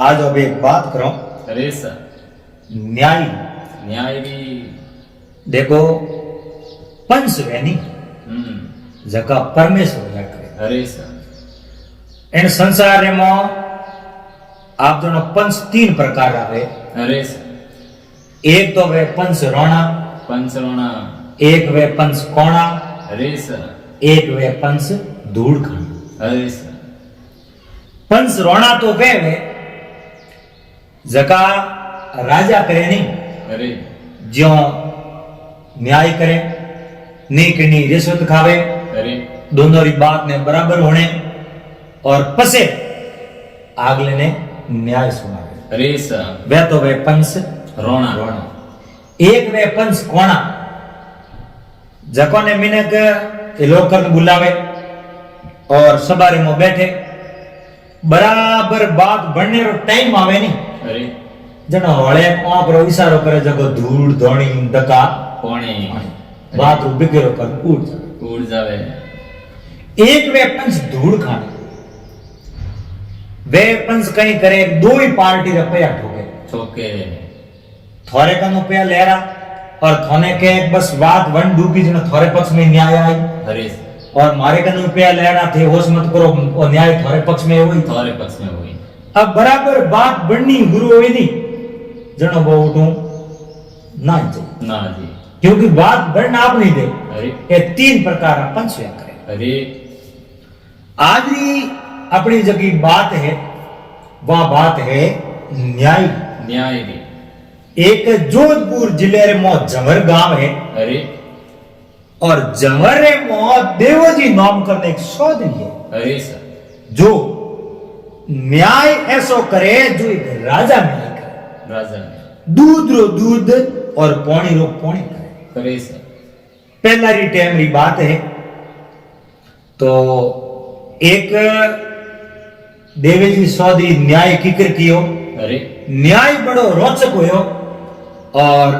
आज अब एक बात करो। अरे सर न्याय न्याय भी देखो पंच वेनी जका परमेश्वर या करे। अरे सर इन संसार में आप दोनों पंच तीन प्रकार आवे। अरे सर एक तो वे पंच रोना, पंचरोना। एक वे पंच कोणा, अरे सर एक वे पंच धूड़ खाना। अरे सर पंच रोना तो वे जका राजा करे नहीं, अरे जो न्याय करे नहीं कि नहीं रिश्वत खावे, अरे दोनों री बात ने बराबर होने और पसे आगले ने न्याय सुनावे। अरे सर वे तो वे पंच रोना रोना। एक वे पंच कोणा जको ने मिनक लोकर बुलावे और सबारे में बैठे बराबर बात बढ़ने रो टाइम आवे नहीं। अरे जनो हळे आंकड़ो इशारो करे जको धूड़ धोणी डका कोणे बात बिकेरो कर उठ जावे। उड़ जावे। एक वे पंच धूड़ खाने वे पंच कहीं करे दो ही पार्टी रुपया ठोके ठोके थोड़े का रुपया ले रहा और थोने के बस बात वन डूबी जन थोड़े पक्ष में न्याय आई अरे और मारे का रुपया ले रहा थे होश मत करो और न्याय थोड़े पक्ष में हुई। थोड़े पक्ष में हुई। अब बराबर बात बढ़नी गुरु हुई नहीं जनो वो उठूं ना चाहिए ना जी। क्योंकि बात बढ़ना आप नहीं दे। अरे ये तीन प्रकार का पंच व्या करे। अरे आज ही अपनी जगह बात है वह बात है न्याय। न्याय भी। एक जोधपुर जिले में जमर गांव है अरे और जमरे में देवजी नाम करने एक सौदरी है अरे सर जो न्याय ऐसो करे जो एक राजा न्याय करे। राजा ने दूध रो दूध और पौनी रो पौनी करे। अरे सर पहला री टाइम री बात है तो एक देवेजी सौदरी न्याय किकर कियो। अरे न्याय बड़ो रोचक होयो और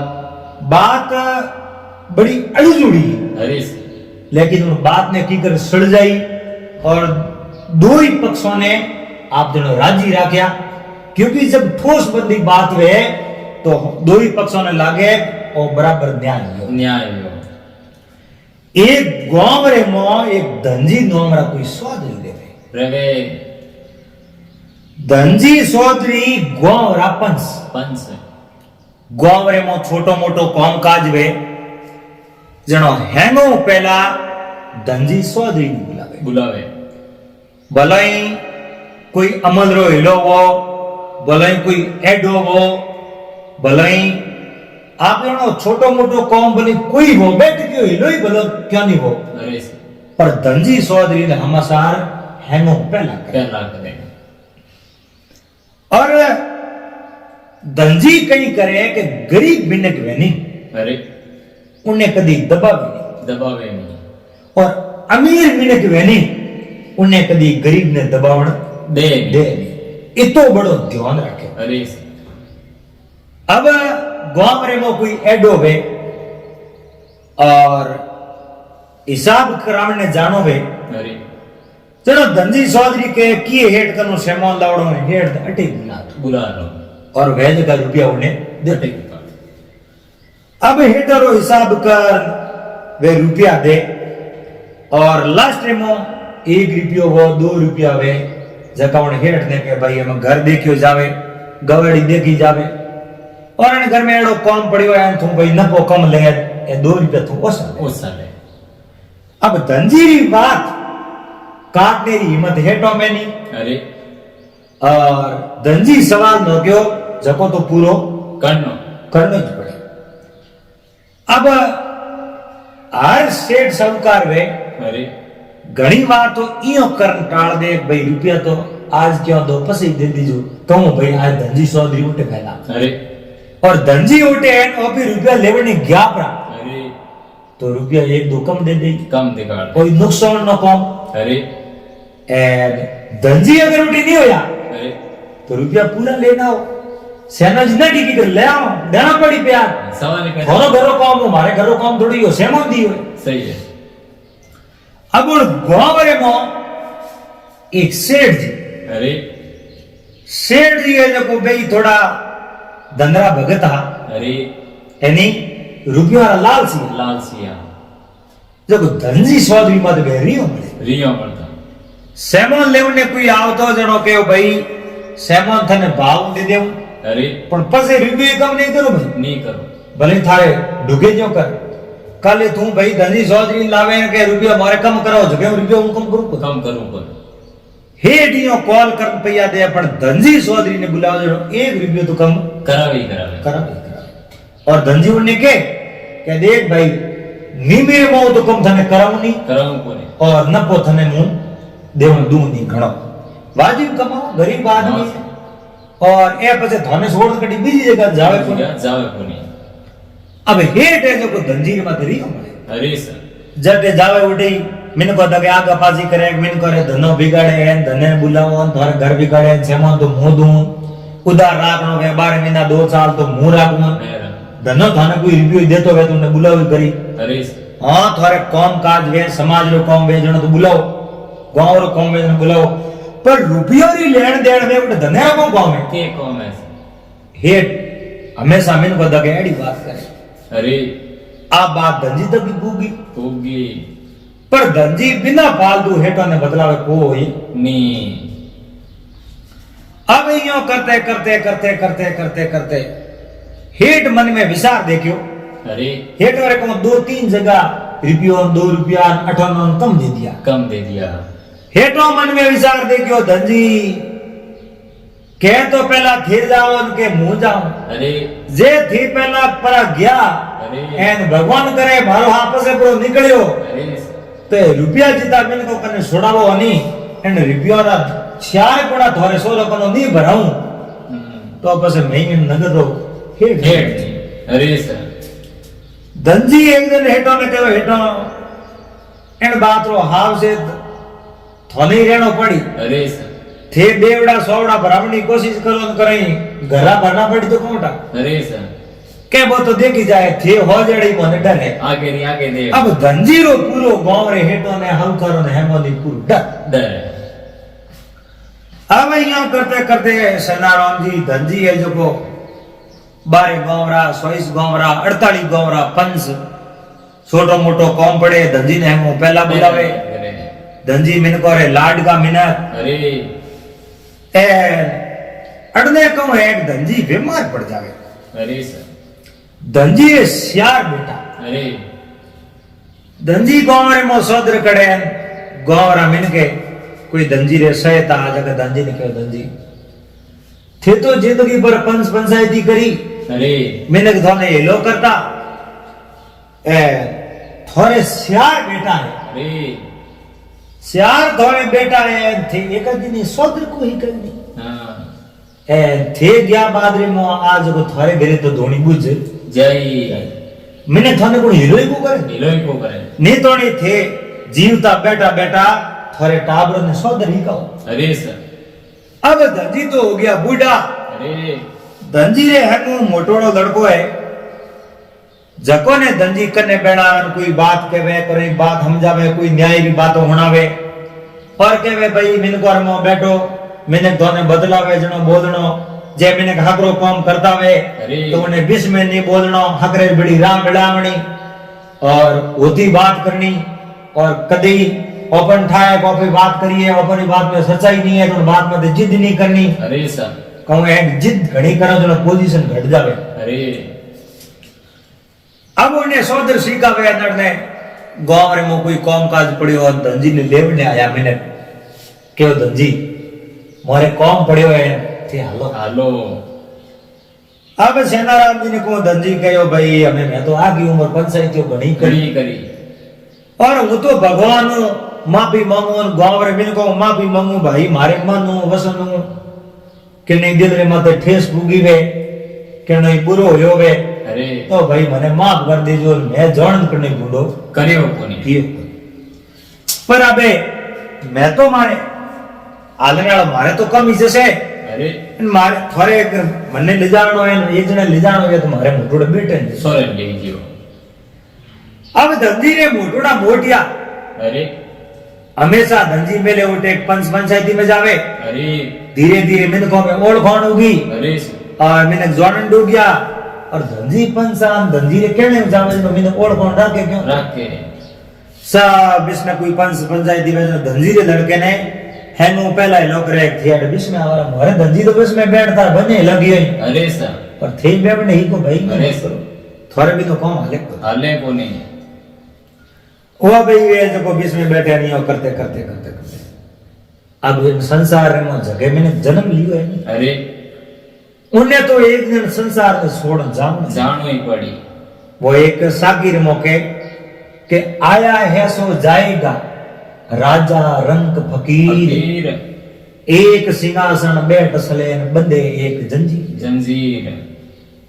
बात बड़ी अड़जुड़ी अरे सर लेकिन उन बात ने की कर सड़ जाई और दो ही पक्षों ने आप दोनों राजी रखा क्योंकि जब ठोस बंदी बात वे तो दो ही पक्षों ने लागे और बराबर न्याय हुआ। न्याय हो। एक गांव रे मो एक धनजी नाम रा कोई सौदरी देवे रवे धनजी सौदरी गांव रा पंच पंच गांव रे मो छोटो मोटो काम काज वे जनो हेनो पहला धनजी सौदरी ने बुलावे बुलावे भलाई कोई अमल रो हिलो वो भलाई कोई एडो वो भलाई आप जनो छोटो मोटो काम बनी कोई वो बैठ के हिलो ही भलो क्या नहीं वो। अरे सर पर धनजी सौदरी ने हमासार हेनो पहला करे। पहला करे। और धनजी कहीं करे कि गरीब बिनक वेनी अरे उन्हें कदी दबावे नहीं दबावे नहीं। और अमीर बिनक वेनी उन्हें कदी गरीब ने दबावण दे दे नहीं। इतो बड़ो ध्यान रखे। अरे सर अब गांव रे में कोई एडो वे और हिसाब करावने जानो वे अरे चलो धनजी चौधरी के किए हेड करनो सेमोन लावड़ो ने हेड अटे बुला लो और वेज का रुपया उन्हें दे अटे अब हेडरो हिसाब कर वे रुपया दे और लास्ट में 1 रुपयो वो 2 रुपया वे जका उन्हें हेड ने के भाई हम घर देखियो जावे गवड़ी देखी जावे और इन घर में एड़ो काम पड़ियो है तू भाई नफो कम ले ए 2 रुपया तू ओसा ले। अब धनजी री बात काटने री हिम्मत हेटो में नहीं। अरे और धनजी सवाल न क्यों जको तो पूरो करनो करना ही पड़े। अब हर सेठ साहूकार वे अरे घणी बार तो इयो करन टाल दे भाई रुपया तो आज क्यों दो पसी दे दीजो कहूं भाई आज धनजी चौधरी उठे पहला अरे और धनजी उठे और फिर रुपया लेवने गया पड़ा अरे तो रुपया 1-2 कम दे दे कम दिखाड़ कोई नुकसान न कम। अरे एंड धनजी अगर उठे नहीं होया अरे तो रुपया पूरा लेना हो सेना जितना की कर ले आओ देना पड़ी प्यार सवाल कर थोड़ा घरों काम हमारे घरों काम थोड़ी हो सेमन दी हो। सही है। अब उन गांव रे मो एक सेठ जी अरे सेठ जी है जो भाई थोड़ा धंधरा भगत हा अरे एनी रुपया वाला लालची लाल सिया जो धनजी चौधरी मत बेरियो મળે रियो मरता સેમોન લેવને કોઈ આવતો જણો કે ભાઈ સેમોન થને ભાવ દે દેવું अरे પણ પછી રિવ્યુ કમ નહીં કરો ભાઈ नहीं करो ભલે થારે ઢુકે જો કર કાલે તું ભાઈ ધનજી ચૌધરી લાવે કે રૂપિયા મારે કમ કરાવો છો કે રૂપિયા હું કમ કરું कम करूं पर हेडियो कॉल कर पया दे पण धनजी चौधरी ने बुलाओ जो एक रुपया तो कम करावे करावे और धनजी ने के देख भाई नीमे मो तो कम थने कराऊं नहीं कराऊं कोने और नपो थने मु देव दू नहीं घणो वाजिब कमाओ गरीब आदमी और ए पछे थाने छोड़ के बीजी जगह जावे कोने अब हेट है जो को धनजी के माथे रियो મળે अरे सर जटे जावे उठी मिन को दगे आगा पाजी करे मिन करे धनो बिगाड़े हैं धने बुलाओ थारे घर बिगाड़े जेमा तो मुंह दूं उधार राखनो के 12 महीना 2 साल तो मुंह राखूं धनो थाने कोई रिव्यू देतो वे तुमने बुलावी करी अरे हां थारे काम काज वे समाज रो काम वे जणो तो बुलाओ गांव रो काम वे जणो बुलाओ पर रुपया री लेन देन में उठ धने को काम है के काम है हेट हमेशा मिन को दगे एडी बात करे अरे आ बात धनजी तक भी होगी पर धनजी बिना फालतू हेटो ने बदलावे कोई नहीं अब यूं करते करते करते करते करते करते हेट मन में विचार देखियो अरे हेट वाले को 2-3 जगह रुपया 2 रुपया 58 कम दे दिया हेटो मन में विचार देखियो धनजी के तो पहला थे जाओ उनके मुंह जाओ अरे जे थी पहला पर गया अरे एन भगवान करे मारो हाथ से पूरो निकलियो अरे तो रुपया जीता मिल को कने छोड़ावो नहीं एन रुपया रा 4 कोड़ा थोरे 100 रुपया नहीं भराऊं तो पसे महीने नगद रो हेट अरे सर धनजी एक दिन हेटो ने कहो हेटो एन बात रो हाव से थोनी रेणो पड़ी अरे सर थे बेवड़ा सोवड़ा भरावनी कोशिश करो न करई घरा भरना पड़ी तो कोटा अरे सर के वो तो देखी जाए थे हो जड़ी मोने डर है आगे दे अब धनजी रो पूरो गांव रे हेटो ने हलकरो ने हेमोनी पूरो डर अब यहाँ करते करते सेनाराम जी धनजी है जो को 12 गांव रा 24 गांव रा 48 गांव रा पंच छोटो मोटो काम पड़े धनजी ने हम पहला बुलावे धनजी मिन को रे लाड का मिनट अरे ए अडने कहूं एक धनजी बीमार पड़ जावे अरे सर धनजी है सियार बेटा अरे धनजी गांव रे मो सोदर कड़े गांव रा मिन के कोई धनजी रे सहायता आ जगह धनजी ने कहो धनजी थे तो जिंदगी पर पंच पंचायती करी अरे मिनक थोने हेलो करता ए थोरे सियार बेटा है अरे सियार थोड़े बेटा है थे एक दिन सोदर को ही करनी हां ए थे गया बादरे मो आज को थोरे घरे तो धोनी बुझ जय मैंने थाने को हीरोई को करे नहीं तो नहीं थे जीवता बेटा बेटा थोड़े टाबर ने सोदर ही कहो अरे सर अब धनजी तो हो गया बूढ़ा अरे धनजी रे है मोटोड़ो लड़को है जको ने धनजी कने बेड़ा कोई बात कहवे कोई बात समझावे कोई न्याय की बात होनावे और कहवे भाई मिन को मो बैठो मैंने दोने बदलावे जनो बोलनो जे मैंने हकरो काम करता वे तो उन्हें बीच में नहीं बोलनो हकरे बड़ी राम बिड़ावणी और होती बात करनी और कदी ओपन ठाए कोई बात करिए ओपन बात में सच्चाई नहीं है तो बात में जिद नहीं करनी अरे सर कहूं एक जिद घणी करो जो पोजीशन घट जावे अरे अब उन्हें सोदर सीखावे अंदर ने गांव रे मो कोई काम काज पड़ियो और धनजी ने लेवने आया मैंने क्यों धनजी मोरे काम पड़ियो है थे हालो हालो अब सेनाराम जी ने को धनजी कहो भाई हमें मैं तो आगी उम्र पंचायती घणी करी और वो तो भगवान माफी मांगू गांव रे मिन को माफी मांगू भाई मारे मानू वसनू कि नहीं दिल रे माथे ठेस पुगी वे कि नहीं बुरो होयो वे अरे तो भाई मने माफ कर दीजो मैं जान करने भूलो करियो कोनी किए पर अबे मैं तो मारे आलने वाला मारे तो कम ही जैसे अरे मारे थोड़े मने ले जानो है एक जने ले जानो है तो मारे मोटोड़े बेटे सोरे ले जियो अब धनजी रे मोटोड़ा मोटिया अरे हमेशा धनजी मेले उठे पंच पंचायती में जावे अरे धीरे धीरे मिनकों में ओळखाण होगी अरे सर और मिनक जोड़न डूब गया और धंजी पंचान धंजी रे कहने जावे जो मिनक ओळखाण राखे क्यों राखे सब इसमें कोई पंच पंचायती में धंजी रे लड़के ने हैनु पहला ही लोग रे थिएटर बीच में आवारा मोरे धंजी तो बस में बैठता बने लगी है अरे सर पर थे बैठ नहीं को भाई अरे सर थोड़े भी तो कम हाले को हाले को नहीं वो भाई ये जो बीच में बैठे नहीं हो करते करते करते करते अब इन संसार में जगह मैंने जन्म लियो है नहीं अरे उन्हें तो एक दिन संसार में छोड़ जानो ही पड़ी वो एक सागिर मौके के आया है सो जाएगा राजा रंग फकीर फकीर एक सिंहासन बैठ सलेन बंदे एक जंजीर जंजीर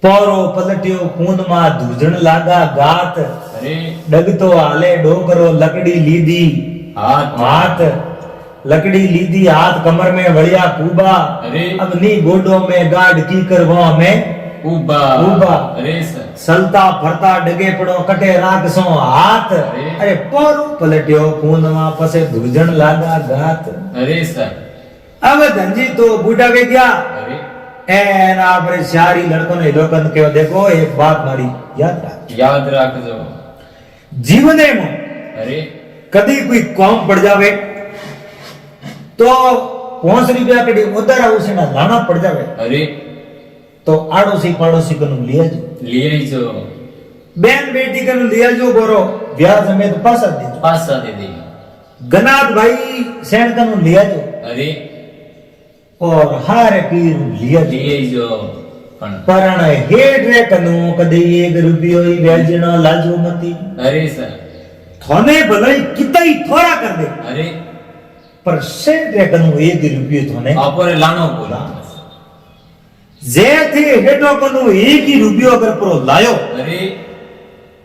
पौरो पलट्यो खून मा धूजण लागा गात अरे डगतो हाले डोकरो लकड़ी लीधी हाथ हाथ लकड़ी लीधी हाथ कमर में वड़िया कूबा अरे अब नी गोडो में गाड की करवा में उबा उबा अरे सर सलता फरता डगे पड़ो कटे राख सो हाथ अरे पौरो पलट्यो खून मा पसे धूजण लागा गात अरे सर अब धनजी तो बूढ़ा वे गया अरे एन आपरे सारी लड़कों ने लोकन के देखो एक बात मारी याद रख जो जीवन में अरे कदी कोई कौम पड़ जावे तो 5 रुपया कड़ी उधर उसे ना लाना पड़ जावे अरे तो आड़ोसी पड़ोसी कनु लिया जो लिए ही जो बहन बेटी कनु लिया जो बोरो ब्याज में तो पासा दे दे गनाथ भाई सैन कनु लिया जो अरे और हारे पीर लिया जो लिए ही जो परण हेड रे कनु कदी 1 रुपयो ही व्याजना लाजो मती अरे सर थोने भलाई कितई थोड़ा कर दे अरे पर सेठ रे कनु 1 रुपयो थोने आपरे लानो बोला जे थी हेटो कनु 1 ही रुपयो अगर प्रो लायो अरे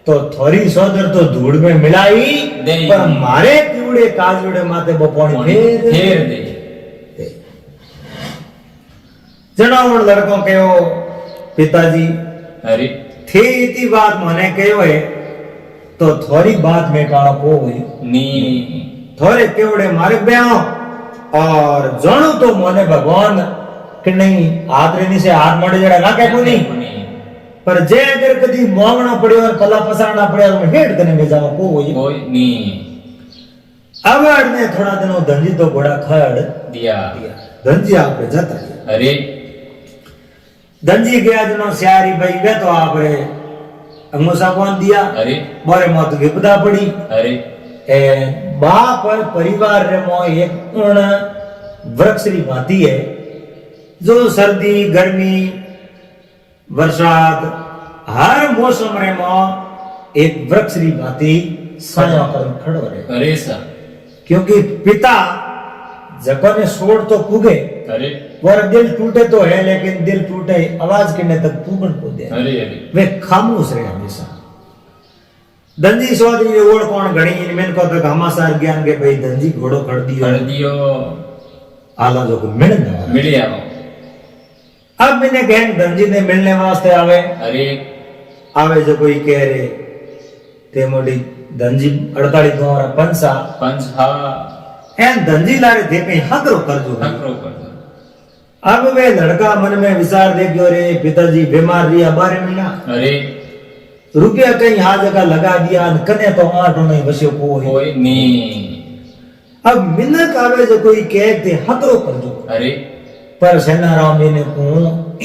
तो थोड़ी सोदर तो धूड़ में मिलाई पर मारे कीड़े काजूड़े माथे बपोणी फेर दे जनावण लड़कों कहो पिताजी अरे थे इतनी बात मने कहो है तो थोड़ी बात में काला को हुई नी थोड़े केवड़े मारे ब्याह और जानू तो मोने भगवान कि नहीं आदरनी से हाथ मड़े जड़ा ना कहू नहीं पर जे अगर कदी मोंगना पड़े और कला पसारना पड़े और हेड करने में जाओ कोई नहीं अब ने थोड़ा दिनों धंजी तो घोड़ा खड़ दिया धंजी आप पे जाता है अरे धंजी गया दिनों सियारी भाई वे तो आप रे अंगोसा कौन दिया अरे बोरे मौत विपदा पड़ी अरे बाप और परिवार रे मो एक वृक्ष री भांति है जो सर्दी गर्मी बरसात हर मौसम रे मो एक वृक्ष री भांति साया कर खड़ो रहे अरे सर क्योंकि पिता जगह ने सोड़ तो पुगे अरे और दिल टूटे तो है लेकिन दिल टूटे आवाज करने तक पुगन को दे अरे अरे वे खामोश रहे हमेशा दंजी सोदी ओड़ कौन घणी इनमें को तक हमासार ज्ञान के भाई दंजी घोड़ो खड़ दियो आला जो को मिल आओ अब मैंने गहन दंजी ने मिलने वास्ते आवे अरे आवे जो कोई कह रहे ते मोड़ी दंजी 48 गांव पंचा एन दंजी लारे थे कहीं हकरो कर जो अब वे लड़का मन में विचार दे क्यों रे पिताजी बीमार रिया 12 महीना अरे रुपया कहीं हाँ जगह लगा दिया कने तो 8 नहीं बसे कोई नहीं अब मिन्नत आवे जो कोई कहे थे हकरो कर जो अरे पर सेना राम ने को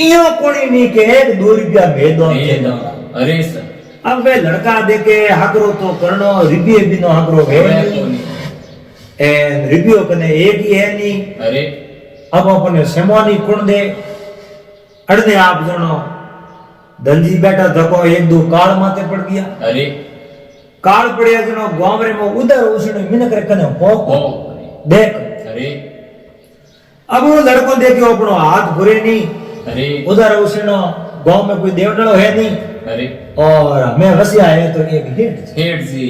इयो कोनी नहीं कहे 2 रुपया भेदो अरे सर अब वे लड़का देके हकरो तो करनो रुपये भी नो हकरो है एन रुपयो कने एक ही है नहीं अरे अब अपने सेमोनी कुण दे अड़ने आप जनो दंजी बैठा धको 1-2 काल माथे पड़ गया अरे काल पड़िया जनो गांव रे में उधर उसने मिनक रे कने हो देख अरे अब वो लड़को देखियो अपनो हाथ भरे नहीं अरे उधर उसने गांव में कोई देवड़ो है नहीं अरे और हमें वसिया है तो एक हेड जी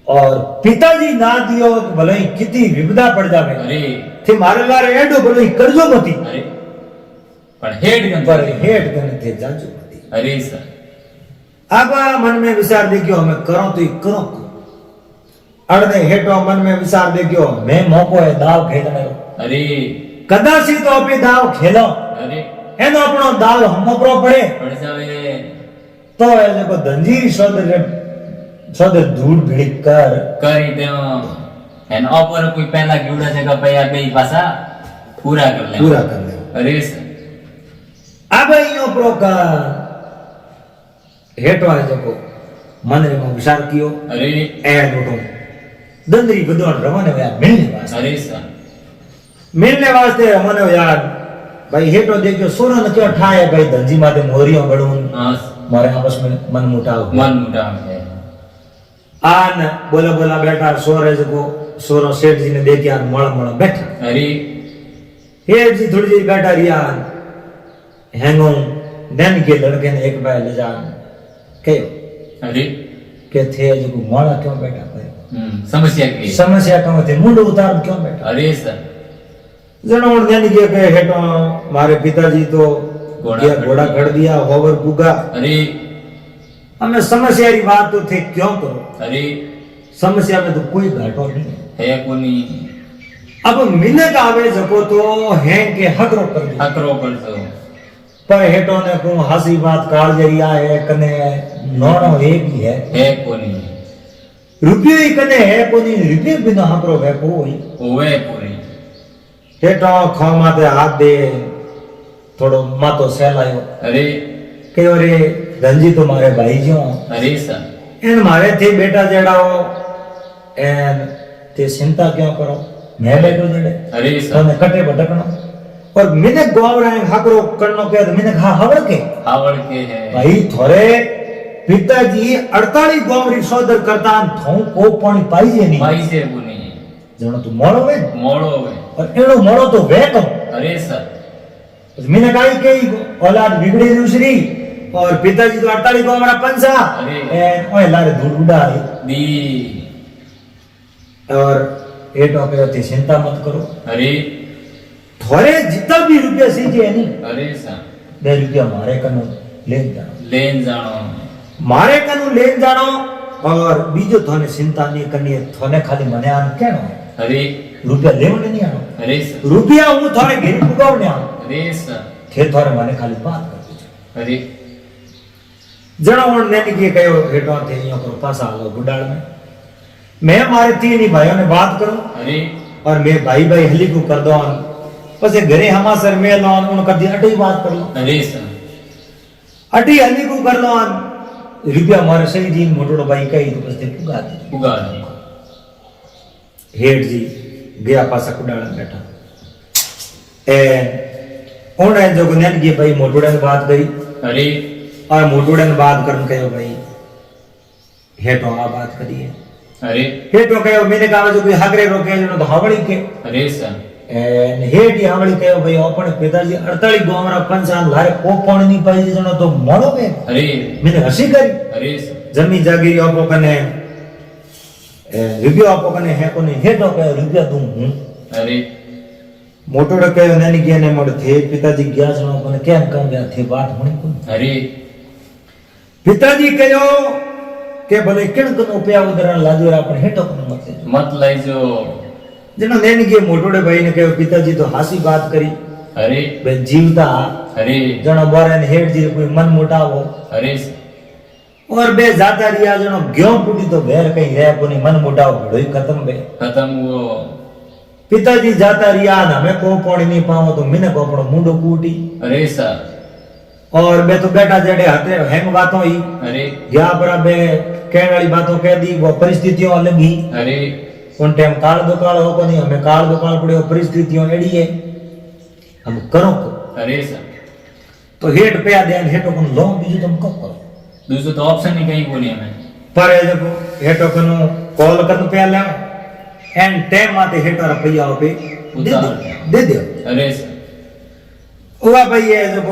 और पिताजी ना दियो तो भले ही कितनी विपदा पड़ जावे अरे थे मारे लारे एडो भले ही करजो मती अरे पर हेड कने थे जाजो मती अरे सर अब मन में विचार देखियो हमें करो तो ही करो अड़ने हेटो मन में विचार देखियो मैं मौको है दाव खेलने रो अरे કદાચી તો આપી દાવ ખેલો અરે એનો આપણો દાવ હમપરો પડે પડ જાવે તો એ લોકો ધંજીરી સોદર ધૂળ ભીડી કર કરી દેવો એન ઓપર કોઈ પહેલા ગીવડા છે કે ભાઈ આ બે પાસા પૂરા કર લે પૂરા કર લે અરે સર આ ભાઈનો પ્રોકાર હેઠો આ જકો મનરેમાં વિચાર કયો અરે એ નોટો દંદરી ગદોણ રવાને વ્યા મિલને વાસ્તે અરે સર मिलने वास्ते हमने यार भाई हेटो देखो सोना न क्यों ठाए भाई धंजी माते मोरियों बड़ून हाँ मारे आपस में मन मुटाव मन मुटा है आन बोला बोला बैठा सोरे को सोरो सेठ जी ने देखे आन मळ मळ बैठा अरे सेठ जी थोड़ी देर बैठा रिया हैंगो नैन के लड़के ने एक बार ले जा के अरे के थे जो मळ क्यों बैठा भाई समस्या की समस्या क्यों थे मुंड उतार क्यों बैठा अरे सर जनो नैन के हेटो मारे पिताजी तो घोड़ा खड़ दिया होवर पुगा अरे हमें समस्या की बात तो थे क्यों करो अरे समस्या में तो कोई घाटो नहीं है कोनी अब मिलक आवे जको तो है के हकरो कर दिया हकरो पर तो पर हेटो ने को हंसी बात काल जरिया है कने नोनो एक ही है कोनी रुपये ही कने है कोनी रुपये बिना हकरो है कोई ओवे पूरी हेटो खो माते हाथ दे थोड़ो मातो सहलायो अरे कहो रे धनजी तो मारे भाई जो अरे सर एन मारे थे बेटा जेड़ाओ एन ते चिंता क्यों करो मैं बैठो जेड़े अरे तो सर ने कटे भटकनो और मैंने गोवरा हाकरो करनो के तो मैंने कहा हवड़ के आवड़ के है भाई थोरे पिताजी 48 गोवरी सोदर करता थो को पानी पाई जे नहीं भाई से कोनी जणो तू मोड़ो वे मोड़ो वे और एड़ो मोड़ो तो वे कम अरे सर मैंने कहा कि औलाद बिगड़ी दूसरी और पिताजी तो 48 गोवरा पंसा अरे एन ओए लारे धूल उड़ाई दी और एटो पे होती चिंता मत करो अरे थोड़े जितना भी रुपया सीखे नहीं अरे सर 2 रुपया मारे कनु लेन जानो लेन जानो मारे कनु लेन जानो और बीजो थोने चिंता नहीं करनी है थोने खाली मने आन केनो अरे रुपया लेवने नहीं आनो अरे सर रुपया हूं थोड़े घेर पुगावने आनो अरे सर थे थोड़े मने खाली बात कर दीजिए अरे जणावण ने की कयो हेटो थे यो पर पासा आलो गुडाल में मैं मारे तीन ही भाइयों ने बात करूं अरे और मैं भाई भाई हली को कर दो पसे घरे हमासर में लोन उन कर दी अटी बात कर लो अरे सर अटी हली को कर लो रुपया मारे सही दिन मोटोड़ो भाई कही तो पसे पुगा दी उगा हेड जी गया पासा कुडाल में बैठा ए ओने जो गुनेन की भाई मोटोड़े ने बात करी अरे और मोटोड़े ने बात करन कयो भाई हेटो आ बात करी है अरे हेटो कयो मैंने कहा जो कोई हगरे रोके जो तो हावड़ी के अरे सर एन हेडी हावड़ी कयो भाई अपन पिताजी 48 गोमरा पंचान लारे कोपण नहीं पाई जनो तो मोड़ो के अरे मैंने हसी करी अरे सर जमी जागीर आपो कने रुपया आपो कने है कोनी हेटो कयो रुपया दूं हूं अरे मोटोड़े कयो नैनी के ने मोड़ थे पिताजी गया जनो कने केम कम गया थे बात होनी कोनी अरे पिताजी कयो के भले किण कनो उपया उधरण लाजो अपन हेटो कनो मत मत लाइजो जनो नैनी के मोटोड़े भाई ने कयो पिताजी तो हासी बात करी अरे बे जीवता अरे जनो बोरे ने हेड जी कोई मन मोटावो अरे और बे जाता रिया जनो ग्यों टूटी तो बेर कहीं रह कोनी मन मोटाव भड़ोई खत्म बे खत्म वो पिताजी जाता रिया ना मैं को पौड़ी नहीं पाऊं तो मैंने को अपनो मुंडो कूटी अरे सर और मैं तो बेटा जड़े हाथे हैंग बातों ही अरे गया पर बे कहने वाली बातों कह दी वो परिस्थितियों अलग ही अरे उन टाइम काल दुकाल हो को नहीं हमें काल दुकाल पड़े परिस्थितियों एड़ी है हम करो को अरे सर तो हेड पे आ देन हेटो कन लो बीजो तुम कब करो दूसरा तो ऑप्शन ही कहीं कोनी हमें पर है जब हेटो कनु कॉल करन पे ले एंड टाइम आते हेटो रुपया पे दे दे अरे सर हुआ भाई है जब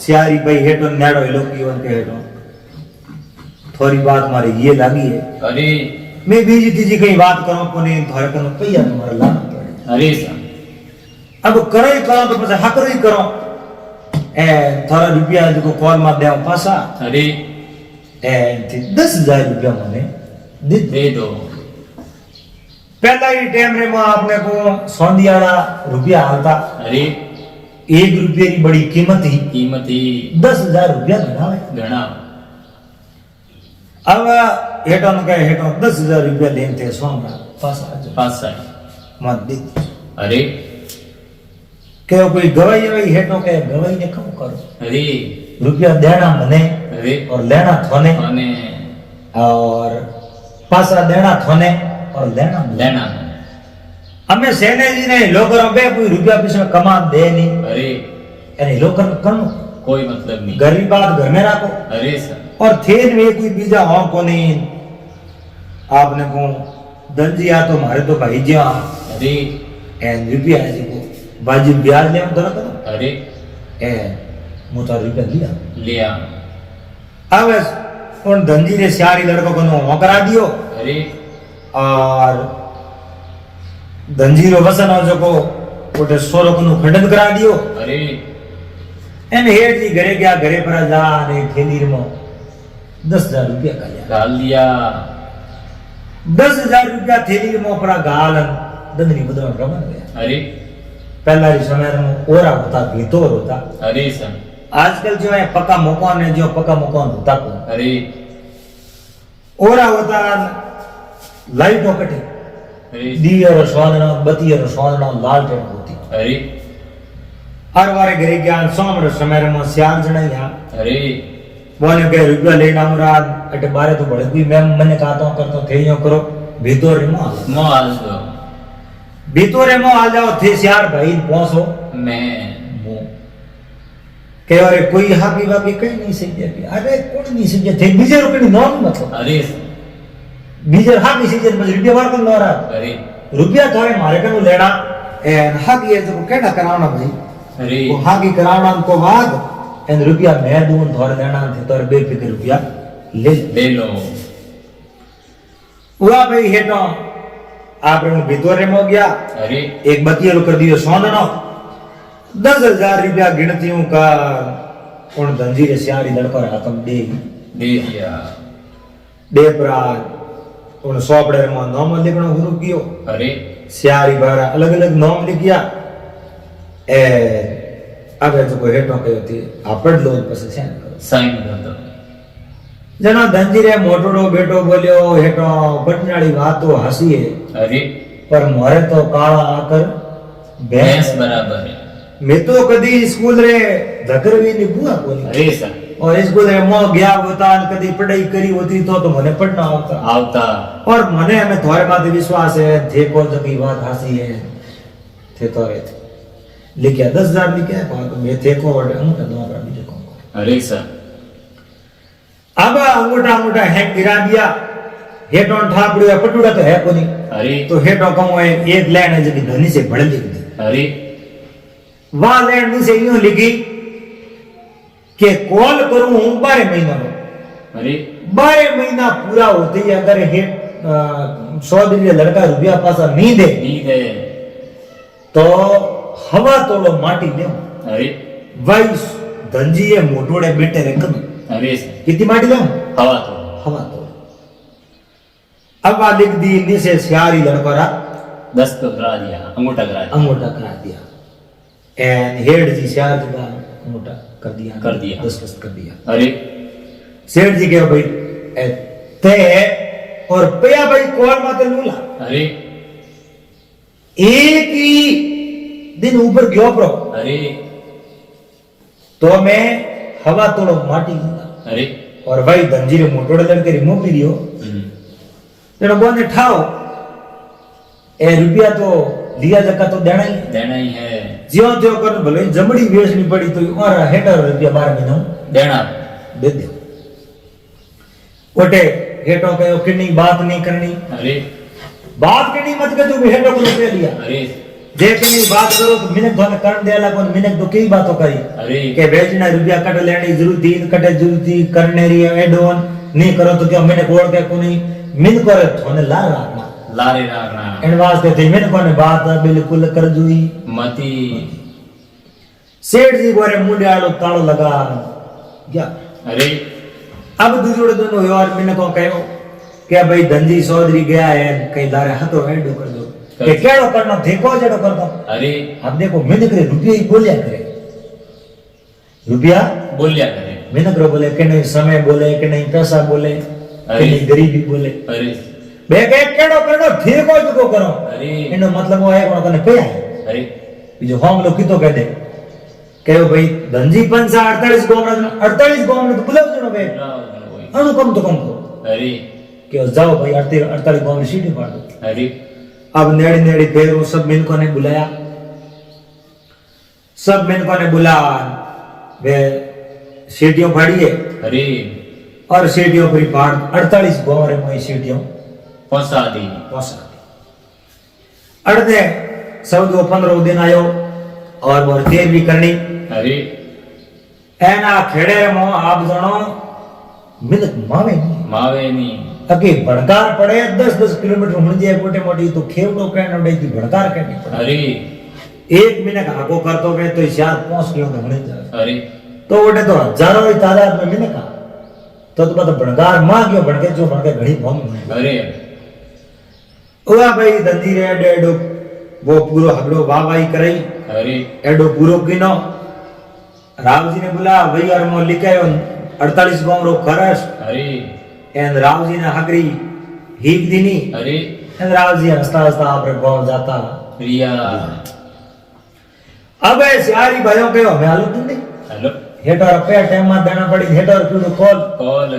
सियारी भाई हेटो नेड़ो लो की उनके हेटो थोड़ी बात मारी ये लगी है अरे मैं बीजी तीजी कहीं बात करूं को नहीं थोड़े कनु पैया तुम्हारा लाना पड़े अरे सर अब करो ही करो तो बस हकरो ही करो ए थोड़ा रुपया जो कॉल मार दे पासा अरे ए 10,000 रुपया मैंने दे दो पहला ही टाइम रे में आपने को सौंदियाड़ा रुपया हालता अरे 1 रुपये की बड़ी कीमत ही कीमत ही 10,000 रुपया घना है। घना अब हेठो ने कहे हेठो 10,000 रुपया लेन थे सोमरा पास आ जाओ पास है मत दे अरे के कोई गवाई वही हेठो के गवाई ने कम करो अरे रुपया देना मने अरे और लेना थोने અને और पासा देना थोने और लेना मने। લેણા हमें सेने जी ने लोकर बे कोई रुपया पीछे कमा दे नहीं अरे यानी लोकर करो कोई मतलब नहीं गरीब बात घर में रखो अरे सर और थेन में कोई बीजा हो को नहीं आपने को दंजिया तो मारे तो भाई जी अरे एन रुपया जी को बाजी ब्याज ले करो करो अरे ए मोटा रुपया लिया लिया अब उन धंजी ने सारी लड़कों को नो करा दियो अरे और धंजी रो वसन हो जको ओटे सोरो को नो खंडन करा दियो अरे एन हेड जी घरे गया घरे पर जा ने थैली में 10,000 रुपया का लिया डाल दिया 10,000 रुपया थैली में अपना गालन दंदनी बदल रमन गया अरे पहला ही समय में ओरा होता भीतोर होता अरे सर आजकल जो है पक्का मकान है जो पक्का मकान होता को अरे ओरा होता लाइट कटे अरे दिया रो स्वादना बत्ती रो स्वादना लालटेन होती अरे हर वारे घरे ज्ञान सोमर समय में श्याम जणा या अरे बोले के रुपया लेना मुराद अटे बारे तो बड़े कोई मैं मने कहता हूं करतो थे यो करो भीतर रे मो मोल दो भीतर रे मो आ जाओ थे यार भाई पहुंचो मैं मो के अरे कोई हापी बाकी कहीं नहीं सही है अरे कोई नहीं सही थे बीजे रुपए नो मतलब अरे बीजे हापी सही है रुपया वार कर लो रहा अरे रुपया थोड़े मारे कनु लेना एन हापी है जो केड़ा करावना भाई अरे वो हापी करावना को बाद एन रुपया मैं दून थोड़े लेना थे तो बेफिक्र रुपया ले लो हुआ भाई हेटो आप भीतर में हो गया अरे एक बतिया कर दियो सोंदनो 10,000 रुपया गिनतियों का उन धंजी रे सियारी लड़का हाथम दे दिया दे पराग उन सोपड़े में नाम लिखनो शुरू कियो अरे सियारी बारा अलग अलग नाम लिखिया ए अब तो कोई हेटो कयो थी आपड़ लो पसे साइन करो साइन कर दो जना धंजी रे मोटोड़ो बेटो बोलियो हेटो बटनाड़ी बात तो हसी है अरे पर मोरे तो काला आकर भैंस बराबर है मैं तो कदी स्कूल रे धकर भी नहीं बुआ कोनी अरे सर और स्कूल रे मो गया होता कदी पढ़ाई करी होती तो मने पढ़ना आवता आवता और मने हमें थोड़े माथे विश्वास है थे को जो की बात हसी है थे तो रे लिखिया 10,000 लिखिया बात मैं थे को और अंगूठा दो पर बीजे को अरे सर अब अंगूठा अंगूठा हैंग गिरा दिया हेटो ठापड़िया पटुड़ा तो है कोनी अरे तो हेटो कहूं है एक लाइन है जो कि धनी से बड़ लिख दी अरे वहां लाइन से यूं लिखी कि कॉल करूं 12 महीना में अरे 12 महीना पूरा होते ही अगर हेट 100 दिन के लड़का रुपया पासा नहीं दे नींद है तो हवा तोड़ो माटी ले अरे भाई धंजी है मोटोड़े बेटे रे कम अरे सर कितनी माटी ले हवा तो हवा तोड़ो अब आ लिख दी नीचे सियारी लड़का रा 10 तो करा दिया अंगूठा करा दिया अंगूठा करा दिया एंड हेड जी सियार जी का अंगूठा कर दिया 10 कर दिया अरे सेठ जी के भाई ए, ते और पया भाई कॉल माते लूला अरे एक ही दिन ऊपर गयो प्रो अरे तो मैं हवा तोड़ो माटी लूंगा अरे और भाई धनजीरे मोटोड़े लड़के रिमूव भी दियो तेरा बोने ठाओ ए रुपया तो लिया जका तो देना ही है ज्यो त्यो कर भले जमड़ी बेचनी पड़ी तो और हेटर रुपया 12 महीना देना दे दे ओटे हेटो कहो किन्नी बात नहीं करनी अरे बात करनी मत कर तू हेटो को रुपया लिया अरे जे किन्नी बात करो तो मिनक धोने कर देला कोन मिनक तो कई बातों करी अरे के बेचना रुपया कट लेनी जरूरत कटे जरूरत करने री एडोन नहीं करो तो क्या मैंने कोड़ के कोनी मिन करे थोने ला रखना लारे रागना इन वास्ते थे मिन कोने बात बिल्कुल कर जुई मती सेठ जी गोरे मुंडे आलो तालो लगा क्या अरे अब दूसरे दोनों यार मैंने को कहो કે ભાઈ ધનજી ચૌધરી ગયા है कई दारे हाथों एडो कर दो के केड़ो करनो देखो जड़ो कर दो अरे अब देखो मैंने करे रुपया ही बोलिया करे रुपया बोलिया करे मैंने करे बोले के नहीं समय बोले के नहीं पैसा बोले के अरे। नहीं गरीबी बोले अरे बे के केड़ो करनो देखो जो करो अरे एनो मतलब वो है कोन कने पे है अरे बीजो हम लोग कितो कह दे के भाई धनजी पंचा 48 गांव 48 गांव ने तो बुलाव जणो बे अनु कम तो कम को अरे कि जाओ भाई 48 गांव में सीटी फाड़ दो अरे अब नेड़ी नेड़ी फिर वो सब मिलकों ने बुलाया सब मिलकों ने बुलाया वे सीटियों फाड़ी है अरे और सीटियों पर फाड़ 48 गांव रे में सीटियों पहुंचा दी अड़दे 14-15 दिन आयो और मोर देर भी करनी अरे एना खेड़े मो आप जणो मिलक मावे नहीं मावे नहीं अके भड़कार पड़े 10-10 किलोमीटर होने जाए मोटे मोटी तो खेवड़ो कहने उड़े की भड़कार कहनी पड़े अरे एक मिनट आगो करतो वे तो 4-5 किलोमीटर होने जाए अरे तो उठे तो हजारों की तादाद में मिनट का तो मतलब भड़कार मां क्यों भड़के जो भड़के घड़ी भम अरे ओया भाई दंदी रे एडो वो पूरो हगड़ो वाहवाही करई अरे एडो पूरो किनो राव जी ने बोला भाई और मो लिखे 48 गांव रो खरस अरे एंड राव जी ने हगरी हीक दीनी अरे एंड राव जी हंसता हंसता आपरे गांव जाता प्रिया अब सारी भाइयों के हमें हालत नहीं हेलो हेटर रुपया टाइम में देना पड़ी हेटर क्यों कॉल कॉल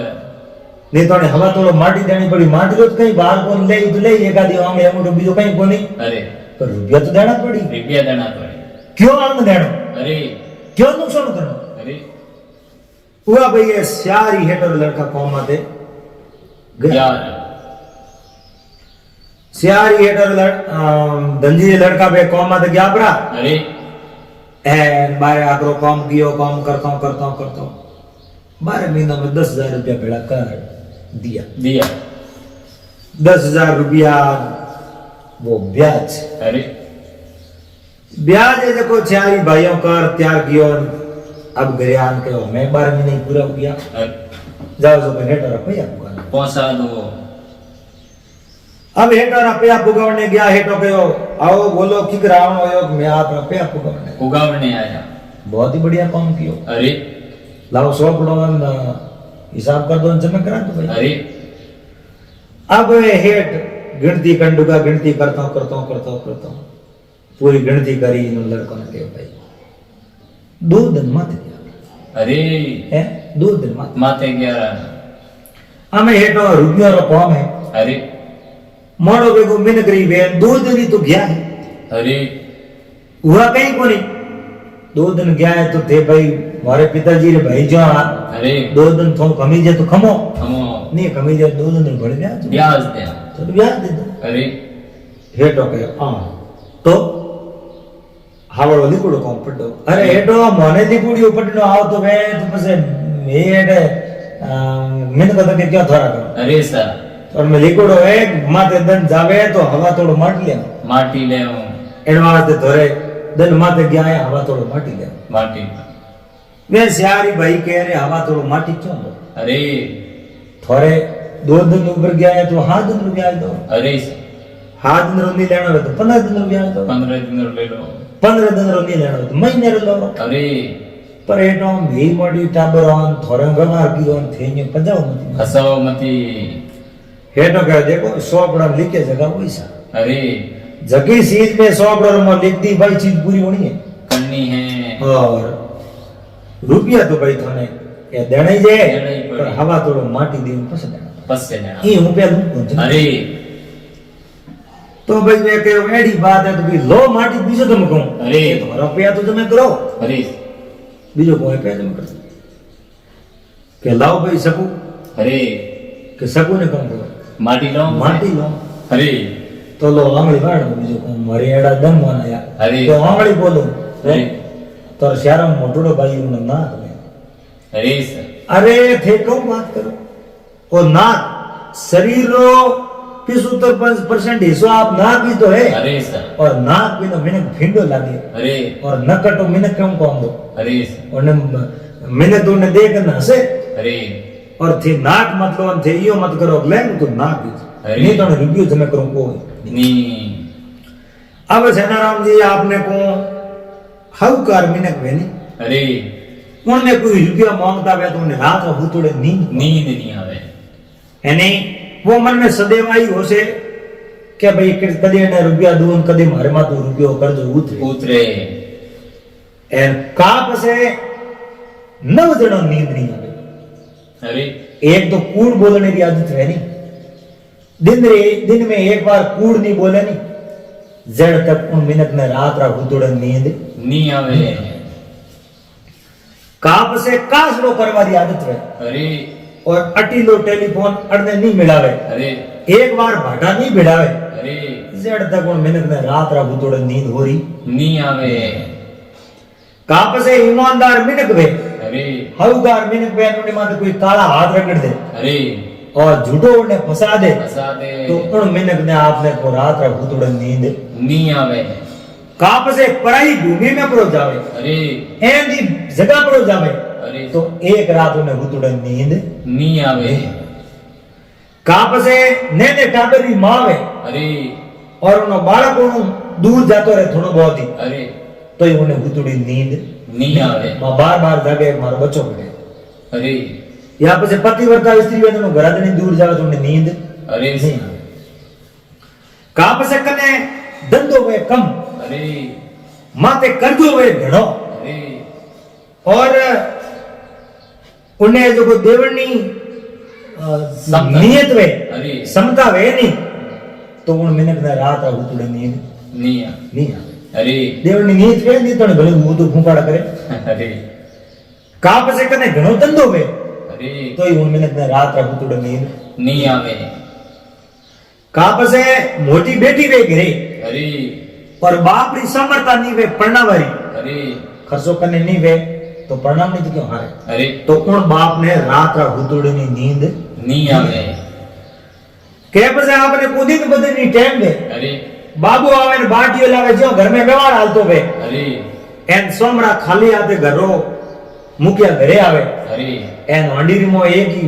नहीं तो हवा थोड़ा माटी देनी पड़ी माटी तो कहीं बाहर को ले तो ले एक आदि आंगे हम तो बीजो कहीं को नहीं अरे पर रुपया तो देना पड़ी रुपया देना पड़े क्यों आंग देना अरे क्यों नुकसान करना अरे हुआ भाई ये सारी हेटर लड़का कौम आते यार सारी हेटर धंजी लड़का पे कौम आते गया पड़ा अरे एंड बारे आकरो काम कियो काम करता हूं 12 महीना में 10,000 रुपया भेड़ा कर दिया दिया 10,000 रुपया वो ब्याज अरे ब्याज है देखो चारी भाइयों कर तैयार कियो अब गरियान के मैं 12 महीने ही पूरा हो गया जाओ जो हेटर रुपया पुगाना पहुंचा दो अब हेटर रुपया पुगावने गया हेटो कहो आओ बोलो कि रावण होयो मैं आप रुपया पुगावने उगावने आया बहुत ही बढ़िया काम कियो अरे लाओ 100 पड़ोवन हिसाब कर दो जमा करा दो भाई अरे अब हेट गिनती कंडुका गिनती करता हूं पूरी गिनती करी इन लड़कों ने कहा भाई 2 दिन मत गया अरे है 2 दिन मत माते 11 हमें हेटो रुपया रो काम है अरे मोड़ो बेगो मिन गरीब है 2 दिन ही तो गया है अरे हुआ कहीं को नहीं 2 दिन गया है तो थे भाई हमारे पिताजी रे भाई जो अरे 2 दिन थो कमी जे तो खमो हमो नहीं कमी जे 2 दिन बढ़ गया ब्याज दे तो ब्याज दे दो अरे हेटो के हां तो हावड़ो लिकुड़ो कोम पड्डो अरे हेटो मोने लिकुड़ी पड्डो आओ तो वे तो पसे मेड मिन को तो के क्यों थोड़ा करो अरे सर और मैं लिकुड़ो है माते दन जावे तो हवा थोड़ो माटी ले माटी ले एडवांस दे थोड़े दन माते गया है हवा थोड़ो माटी ले माटी वे सियारी भाई कह रहे हवा थोड़ो माटी क्यों लो अरे थोड़े 2 दिन ऊपर गया है तो 7 दिन ब्याज दो अरे 7 दिन नहीं लेना है तो 15 दिन ब्याज दो 15 दिन ले लो 15 दिन नहीं लेना है तो महीने लो अरे पर एटो भी मोटी टाबर ऑन थोड़े व्यवहार की ऑन थे ने पजाओ मत हसाओ मती हेटो कह देखो 100 पड़ा लिखे जगह वैसा अरे जगी चीज में 100 पड़ा में लिख दी भाई चीज पूरी होनी है करनी है और रुपया तो भाई थाने ये देना ही जे देना ही पड़ी। पर हवा थोड़ो माटी दी पस देना बस से देना ई रुपया दूं अरे तो भाई मैं कहो एडी बात है तो भाई लो माटी बीजो तुम कहूं अरे तो रुपया तो जमा करो अरे बीजो कोई पे जमा कर के लाओ भाई सकू अरे के सकू ने कम करो माटी लो माटी लो अरे तो लो आंगली बाड़ बीजो को मारे एड़ा दम बनाया अरे तो आंगली बोलो अरे तो शहर में मोटड़ो भाई उन ना अरे सर अरे थे क्यों बात करो और नाक शरीर रो 75% हिस्सो आप नाक ही तो है अरे सर और नाक भी तो मैंने भिंडो लागे अरे और नकट तो मैंने क्यों कौन दो अरे सर और मैंने तो ने देख ना हंसे अरे और थे नाक मत लो थे यो मत करो ले तो नाक अरे। नहीं तो रिव्यू जमे करूं कोई नी अब सेनाराम जी आपने को हवकार मिनक वेनी अरे उनने कोई रुपया मांगता वे तो उन्हें रात को भूतोड़े नींद नींद नहीं आवे यानी वो मन में सदैव आई हो से કે ભાઈ કદી એને રૂપિયા દઉં કદી મારે માં તો રૂપિયો કરજો ઉતરે उतरे એન કા પસે 9 જણો નીંદ નહીં આવે अरे एक तो कूड़ बोलने की आदत है नहीं दिन में एक बार कूड़ नहीं बोले नहीं जड़ तक उन मिनट में रात रा भूतोड़े नींद नहीं आवे काप से कासड़ो करवा दी आदत है अरे और अटीलो टेलीफोन अड़ने नहीं मिलावे अरे एक बार भाटा नहीं भिड़ावे अरे जड़ तक उन मिनट में रात रा भूतोड़े नींद हो रही नहीं आवे काप से ईमानदार मिनक वे अरे हवगार मिनक वे उन्हें माथे कोई काला हाथ रगड़ दे अरे और झूठो उन्हें फंसा दे फंसा दे तो उन मिनक ने आपने को रात रा भूतोड़े नींद नहीं आवे काप से पराई भूमि में पड़ो जावे अरे ऐसी जगह पड़ो जावे अरे तो एक रात उन्हें भूतोड़े नींद नहीं आवे काप से नेने टाबरी मावे अरे और उन बालकों दूर जातो रहे थोड़ो बहुत ही अरे तो ही उन्हें भूतोड़ी नींद नहीं आवे मां बार बार जागे मारो बच्चों पड़े अरे यहाँ पे से पतिव्रता स्त्री वे तो घर नहीं दूर जावे तो उन्हें नींद अरे नहीं आवे काप से कने धंधो वे कम अरे माते कर्जो वे घणो अरे और उन्हें जो को देवनी समता। नियत वे अरे समता वे नहीं तो उन मिनट में रात आ उतड़े नींद नहीं आ नहीं आवे अरे देवनी नियत वे नहीं तो भले मुंह तो फूंकाड़ा करे अरे काप से कने घणो धंधो वे अरे तो ही उन मिनट में रात आ उतड़े नींद नहीं आवे काप से मोटी बेटी वे घरे अरे और बाप री समर्था नहीं वे पढ़नावारी अरे खर्चो करने नहीं वे तो प्रणाम नहीं तो क्यों हारे अरे तो उन बाप ने रात रा हुतुड़ी नी नींद नहीं आवे के पसे आपने कुदी तो बदे नी टाइम दे अरे बाबू आवे ने बाटियो लावे जो घर में व्यवहार हालतो वे अरे एन सोमरा खाली आते घरो मुखिया घरे आवे अरे एन हांडीरी मो एक ही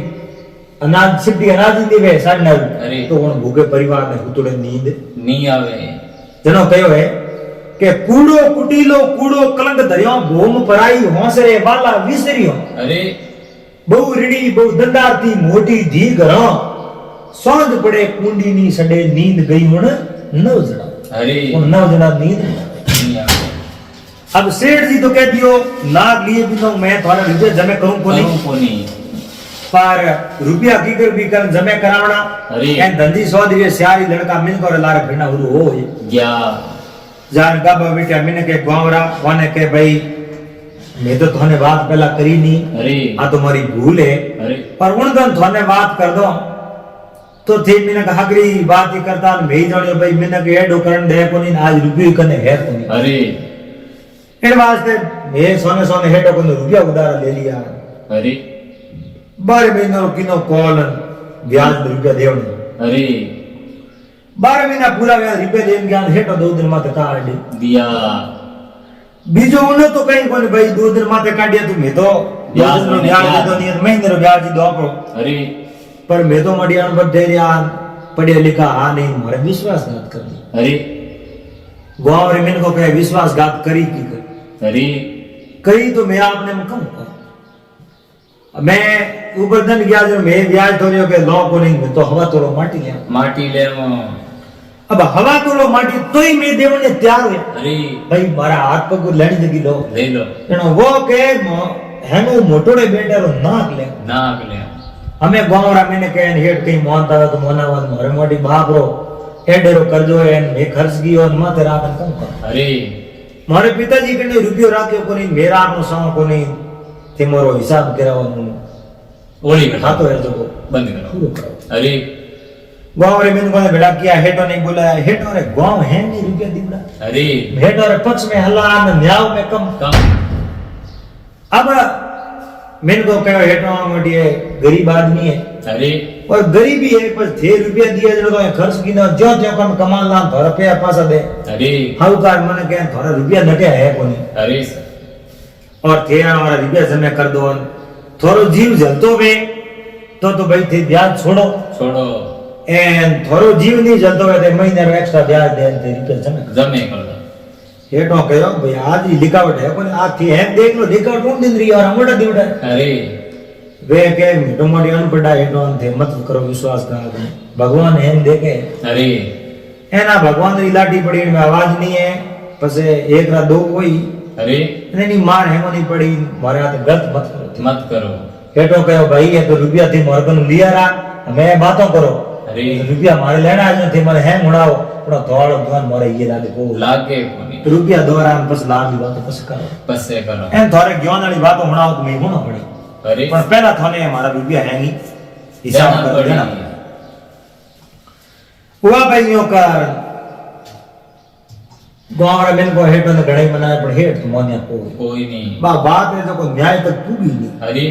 अनाज सिटी अनाज दी वे साडना अरे। तो उन भूखे परिवार ने हुतुड़े नींद नहीं आवे जनो कयो है के कूड़ो कुटीलो कूड़ो कलंक धरियो भूम पराई होंसरे वाला विसरियो अरे बहु रीडी बहु दंडारती मोटी धी घरों सांझ पड़े कुंडी नी सडे नींद गई उन 9 जना अरे उन 9 जना नींद नहीं आवे अब सेठ जी तो कह दियो लाख लिए भी तो मैं थारा रुपया जमे करूं को नहीं करूं को नहीं पर रुपया की कर भी कर जमे करावना अरे। एन धंधी सौ दिवे सियारी लड़का मिल कर लारे फिरना हुरु हो गया जान का बेटा मैंने के गांवरा वाने के भाई मैं तो थाने बात पहला करी नहीं अरे आ तुम्हारी भूल है अरे पर उन दिन थाने बात कर दो तो थे मैंने कहा हगरी बात ही करता भेज जोड़ियो भाई मैंने के एडो करन दे को नहीं आज रुपये कने है को नहीं अरे इन वास्ते मैं सोने सोने हेडो को रुपया उधार ले लिया अरे 12 महीना किनो कॉल ब्याज रुपया देवने अरे 12 महीना पूरा ब्याज रुपया देन ज्ञान हेटो 2 दिन माते काट दिया बीजो उन्हें तो कहीं कोनी भाई 2 दिन माते काटिया तू मैं तो ब्याज ब्याज नहीं तो नहीं महीने रो ब्याज दो को अरे पर मैं तो मडियान बड्डे रिया पढ़े लिखा आ नहीं मारे विश्वासघात कर दी अरे गांव रे मिन को कहे विश्वासघात करी की कर अरे करी तो मैं आपने कम को मैं ऊपर दिन गया जो मैं ब्याज तो रियो के लो को नहीं मैं तो हवा तोड़ो माटी लिया माटी ले अब हवा तोड़ो माटी तो ही मैं देवने तैयार हुए अरे भाई मारा हाथ पग लेनी जगी लो ले लो एनो वो के हेनो मोटोड़े बेटे रो नाक ले नाक ले हमें गांवरा मैंने कहन हेड कहीं मोहनता तो मोनावन मारे मोटी बाप रो एडेरो करजो एन मैं खर्च की और माते राखन कम कर अरे मारे पिताजी कने रुपयो राख्यो कोनी मेरा नो सौ कोनी ते मोरो हिसाब करावनो ओली में खातो है जो बंद करो पूरो करो अरे गांव रे मैंने कोने बेटा किया हेटो नहीं बोला हेटो रे गांव है नहीं रुपया दीवड़ा अरे हेटो रे पक्ष में हल्ला न न्याव में कम कम अब मैंने को कहो हेटो मोटी है गरीब आदमी है अरे और गरीबी है पर थे रुपया दिया जो तो खर्च की ना जो जो कम कमाल ना थोड़ा रुपया पासा दे अरे हाउकार मने के थोड़ा रुपया नटे है कोनी अरे सर और थे हमारा रुपया जमे कर दो थोड़ो जीव जलतो वे तो भाई थी ब्याज छोड़ो छोड़ो एन થોડો જીવ નહીં જતો હોય તો મહિનાનો એક્સ્ટ્રા વ્યાજ દે તે રૂપિયા જમે जमे कर दो हेठो कयो भाई आज ही लिखावट है कोई आ थी है देख लो लिखावट कौन दिन रही और अंगूठा दीवड़ा अरे वे के मीठो मोटी अनपढ़ा हेठो थे मत करो विश्वास का भगवान है देखे अरे एना भगवान री लाठी पड़ी में आवाज नहीं है पसे एक रात दो कोई अरे नहीं मार है नहीं पड़ी मारे हाथ गलत मत करो मत करो हेठो कयो भाई ये तो रुपया थी मोरकन लिया रा मैं बातों करो अरे रुपया मारे लेना आज थे मारे है मुड़ाओ थोड़ा थोड़ा दुकान मारे ये लागे को लागे कोनी रुपया दोरा बस लाग दी बात बस करो पसे करो एन थोड़े ज्ञान वाली बातों मुड़ाओ तो मैं होना पड़ी अरे पर पहला थाने हमारा रुपया है नहीं हिसाब देना कर पड़ी देना हुआ भाइयों का गांव रे मेन को हेठ ने घणे मनाए पर हेठ तो मोन्या कोई नहीं बात है जो को न्याय तक पूगी नहीं अरे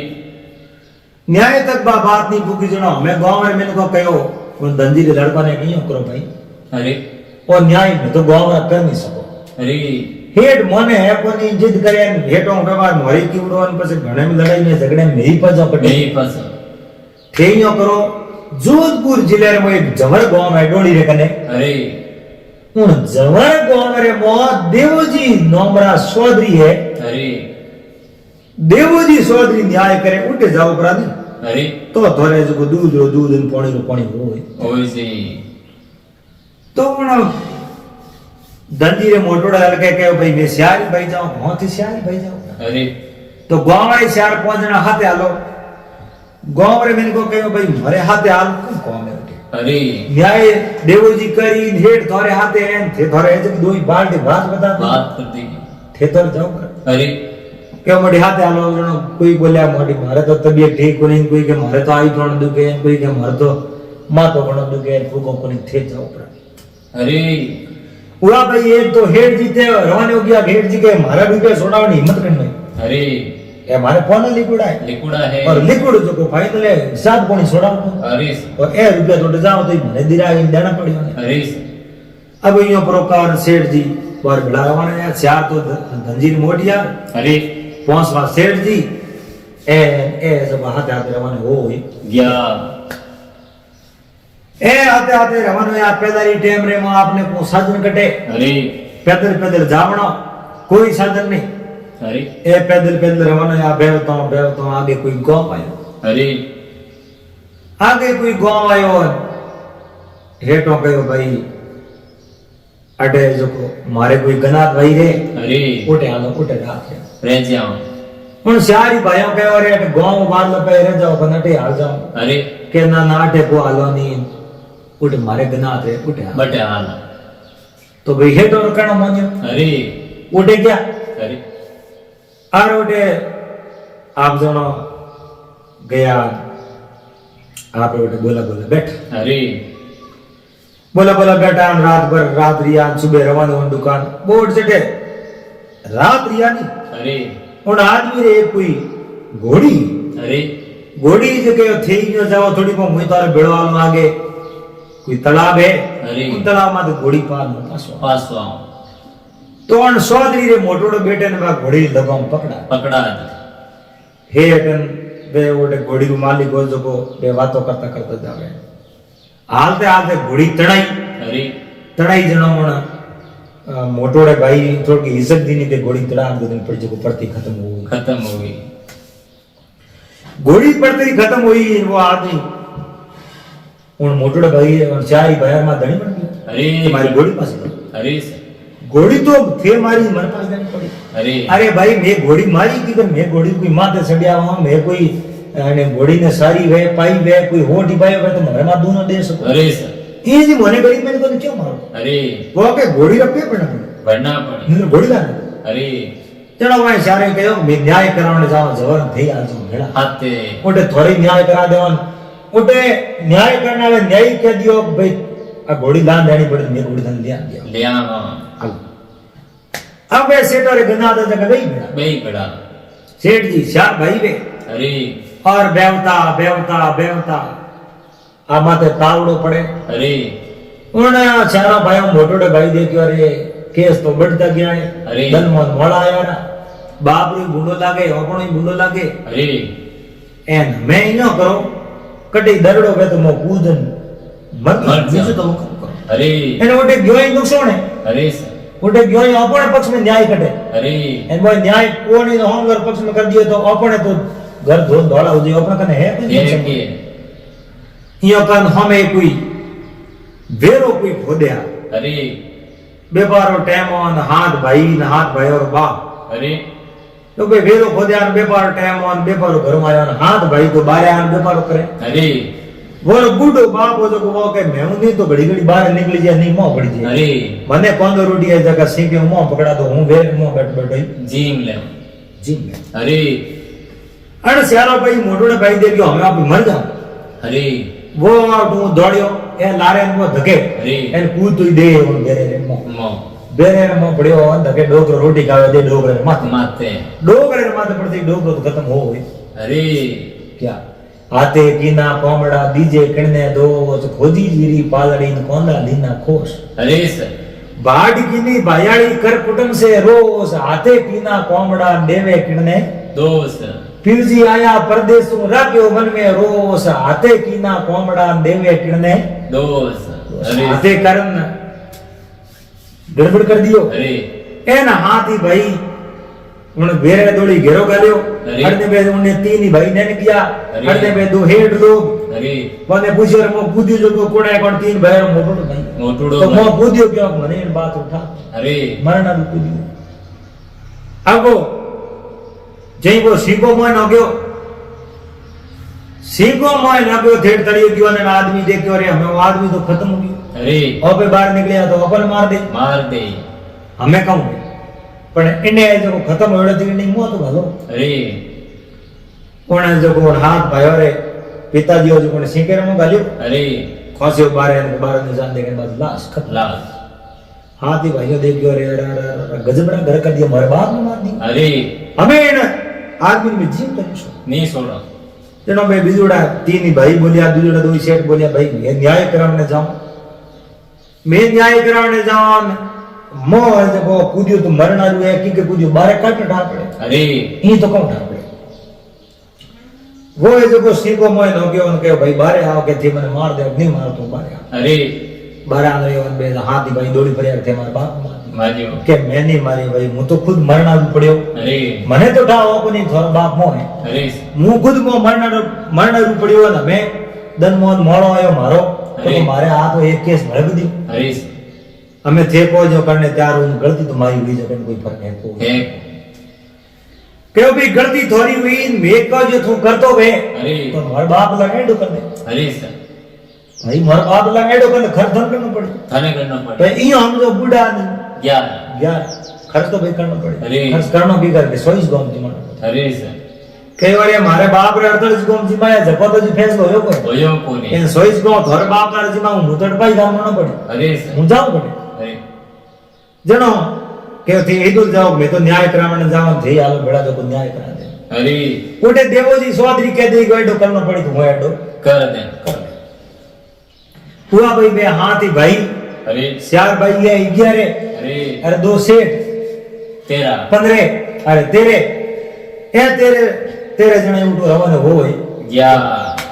न्याय तक बात नहीं पूगी जनो मैं गांव में मैंने को कहो उन दंजी के लड़का ने कहियो करो भाई अरे और न्याय में तो गांव में कर नहीं सको अरे हेड मोने है कोनी जिद करे हेटो के बाद मोरी की उड़ोन पसे घणे में लड़ाई में झगड़े में ही पजो कटे नहीं फंसो थेयो करो जोधपुर जिले में एक जवर गांव में डोली रे कने अरे उन जवर गांव रे मो देवजी नोमरा सोदरी है अरे देवजी सोदरी न्याय करे उठे जाओ परानी अरे तो थोड़े जो दूध रो दूध न पानी रो पानी होए ओए जी तो पण दंजी रे मोटोड़ा लड़के के भाई मैं सियारी भाई जाऊं बहुत ही सियारी भाई जाऊं अरे तो गांव वाले सियार पहुंचना हाथे आलो गांव रे मैंने को कहो भाई मारे हाथे आल कौन कौन है अरे न्याय देवजी करी हेड थोड़े हाथे हैं थे थोड़े जब दो ही बाल्टी बात बता बात कर देगी थे तो जाओ कर अरे क्यों मोटी हाथे आलो जनो कोई बोलिया मोटी मारे तो तबीयत ठीक नहीं कोई के मारे तो आई थोड़ा दुखे कोई के मारे तो मातो घणो दुखे फूको कोनी थे जाओ पर अरे हुआ भाई ये तो हेड जीते रवाने हो गया हेड जी के मारा रुपया छोड़ावनी हिम्मत करने अरे ये हमारे फोन लिक्विड है लिकुड़ा है और लिक्विड जो को फाइनल है हिसाब कोनी छोड़ाव अरे और ए रुपया तो जाओ तो મને दिरा देना पड़ेगा अरे अब यो प्रकार सेठ जी बार बड़ा रवाने है चार तो धंजीर मोटिया अरे पांचवा सेठ जी ए जब हाथ हाथ रवाने हो गया ए आते आते रवाने या पैदल टाइम रे में आपने को साधन कटे अरे पैदल पैदल जावना कोई साधन नहीं अरे ए पैदल पैदल रवाना या बेवता आगे कोई गांव आयो अरे आगे कोई गांव आयो हेठो कहो भाई अटे जो को मारे कोई गनात भाई रे अरे उठे आलो उठे रात रे रह जाओ हुन सारी भाइयों कहो रे अटे गांव बार लपे रह जाओ बनटे हाल जाओ अरे के ना नाटे को हालो नी उठे मारे गनात रे उठे हाल। बटे हाल तो भाई हेठो रखना मान्यो अरे उठे क्या अरे आर उठे आप जनो गया आप उठे बोला बोला बैठ अरे बोला बोला बेटा रात भर रात रिया सुबह रवाना हो दुकान बोर्ड चटे रात रिया नहीं अरे और आदमी रे कोई घोड़ी अरे घोड़ी जो के थे न जाओ थोड़ी को मुई तारे बेड़वाल में आगे कोई तालाब है अरे उन तालाब में तो घोड़ी पार न पासो पासो आओ तो अन सोदरी रे मोटोड़ो बेटे ने बा घोड़ी लगाम पकड़ा पकड़ा दे हे अटन बे ओटे घोड़ी रो मालिक हो जो को बे बातों करता करता जावे हालते हालते घोड़ी अरे तड़ाई जनावना मोटोड़े भाई थोड़ी इज्जत दीनी के घोड़ी तड़ा दो दिन पर जो पड़ती खत्म हो गई घोड़ी पड़ती खत्म हुई वो आदमी उन मोटोड़े भाई और चारी बाहर में धनी बन गया अरे हमारी घोड़ी पास अरे घोड़ी तो थे मारी मन पास देनी पड़ी अरे अरे भाई मैं घोड़ी मारी की तो मैं घोड़ी कोई माथे सड़िया हुआ मैं कोई અને ઘોડીને સારી વે પાઈ વે કોઈ હોટી પાઈ વે તો મને માં દૂનો દે શકો अरे सर એ જે મને ગરીબ મને કોને ક્यों મારો अरे वो के घोड़ी रखे पण बढ़ना पड़े મને ઘોડી લા अरे चलो भाई सारे कहो मैं न्याय करावने जाओ जवर થઈ આજો મેળા हाथे ઓટે થોડી ન્યાય કરા દેવાન ઓટે न्याय करने वाले न्याय कह दियो भाई आ घोड़ी दान देनी पड़े मैं घोड़ी दान लिया दिया ले आओ अब वे सेठ और गना दे जगह गई बेड़ा बेई बड़ा सेठ जी शाह भाई वे अरे और बेवता बेवता बेवता आमाते तावड़ो पड़े अरे उन चारों भाइयों मोटोड़े भाई देखियो अरे केस तो बढ़ता गया है अरे दल मन मोड़ा आया ना बाप री बूंडो लागे अपनो ही बूंडो लागे अरे एन मैं इनो करो કટી દરડો બે તો મો કૂદન મર મર બીજું તો જાઓ. હું કરું અરે એને ઓટે ગયોય નુકસાન હે અરે સર ઓટે ગયોય આપણે પક્ષ में ન્યાય કટે અરે એન બોય ન્યાય કોની નો હોમગર પક્ષ में कर दिए तो આપણે તો घर ધોન દોડા ઉજે આપણે કને હે ये के ઈયો કન હમે કોઈ વેરો કોઈ ખોદ્યા अरे બેપારો ટેમોન હાથ ભાઈ ને હાથ ભાઈ ઓર બાપ अरे તો બે વેરો ખોદ્યા ને બેપારો ટેમોન બેપારો ઘરમાં આવ્યો ને હાથ ભાઈ તો બારે આન બેપારો કરે अरे બોલો બુડો બાપ હો તો કો કે મેં નહીં તો ઘડી ઘડી બહાર નીકળી જાય નહીં મોં પડી જાય अरे મને કોંદો રોટી આ જગા સીકે મોં પકડા તો હું વેર મોં બેઠ બેઠો जीम ले જી अरे અરે સ્યારો ભાઈ મોટોને ભાઈ દે ગયો અમે આપી મર જાવ अरे वो હું દોડ્યો એ લારે મો ધકે અરે. એને કૂદ તો દે ઓન બેરે રે મો मो બેરે મો પડ્યો ઓન ધકે ડોકરો રોટી ખાવે દે ડોકરે માથે माते ડોકરે માથે પડતી ડોકરો તો ખતમ હો ગઈ अरे क्या हाथे कीना कोमड़ा दीजे किणने दो खोजी जीरी पालड़ी न कोंदा दीना खोश अरे सर बाड़ कीनी भायाड़ी कर कुटुंब से रोस हाथे कीना कोमड़ा देवे किणने दोस्त पीरजी आया परदेसु राख्यो मन में रोस हाथे कीना कोमड़ा देवे किणने दोस्त अरे हाथे करन गड़बड़ कर दियो अरे एना हाथी भाई उन बेरे दौड़ी घेरो गालियो अरे. अड़ने बे उन्हें तीन ही भाई ने किया अरे. अड़ने बे दो हेड लोग अरे कोने पूछियो रे मो कूदियो जो को कोड़े कोण तीन भाई रो मोटो भाई मोटूड़ो तो मो भाई. कूदियो क्यों मने इन बात उठा अरे मरना भी कूदियो अब वो जई वो सीको मोय न गयो सीको मोय न गयो थेड़ तड़ियो गयो ने आदमी देखियो रे हमें वो आदमी तो खत्म हो गयो अरे ओपे बाहर निकलिया तो अपन मार दे मार दे हमें कहूं पण इने जो खत्म होयो थी नहीं मो तो भलो अरे कोण जो कोण हाथ भायो रे पिताजी जो कोण सीके रे मो गालियो अरे खोसियो बारे ने जान दे के बाद लाश खत्म लाल हाथी भाइयों देखियो रे अरे गजबड़ा घर कर दिया मारे बाप ने मार दी अरे हमें इन आदमी में जीव तो नहीं नहीं छोड़ो जनो मैं बिजुड़ा तीन ही भाई बोलिया बिजुड़ा दो ही सेठ बोलिया भाई मैं न्याय कराने जाऊं मैं न्याय कराने जाऊं मो जब कूदियो तो मरना रू है कि कूदियो बारे काट ढाप पड़े अरे ई तो कौन ढाप पड़े वो है जो सीको मोय न गयो उनके भाई बारे आओ के थी मने मार दे नहीं मार तू बारे आ अरे बारे आ रहे वन बे हाथी भाई दौड़ी पड़े थे मारे बाप मार दी। मारियो के मैं नहीं मारी भाई मु तो खुद मरना भी पड़ियो अरे मने तो ठाओ को नहीं थोड़ा बाप मो है अरे मु खुद मो मरना भी पड़ियो ना मैं दन मोन मोड़ो आयो मारो तो अरे। मारे आ तो एक केस भड़क दी अरे हमें थे को जो करने तैयार हूं गलती तो मारी हुई जगन कोई फर्क है तो है क्यों भी गलती थोड़ी हुई मैं को जो तू करतो वे अरे तो मार बाप लगे डो कर दे अरे सर भाई मार बाप लगे डो कर खर्च धन करना पड़े थाने करना तो पड़े ई हम जो बूढ़ा नहीं 11 यार खर्च तो भाई करना पड़े अरे। खर्च करना भी करके 100 गांव जी मार अरे सर कई बार हमारे बाप रे 48 गांव जी माया जपो तो जी फैसलो होयो कोई होयो कोने इन 100 गांव थोड़े बाप रे जी मा हूं तो पाई गाम ना पड़े अरे सर हूं जाऊं पड़े अरे जनो के थी इधर जाओ मैं तो न्याय कराने जाऊं थे आलो बेड़ा जो को न्याय करा दे अरे उठे देवोजी सोदरी कह दे गो एडो करना पड़ी तो एडो कर दे हुआ भाई बे हाथी भाई अरे चार भाई है 11 अरे अरे दो सेठ 13 15 अरे तेरे ए तेरे जने उठो रवाना होय 11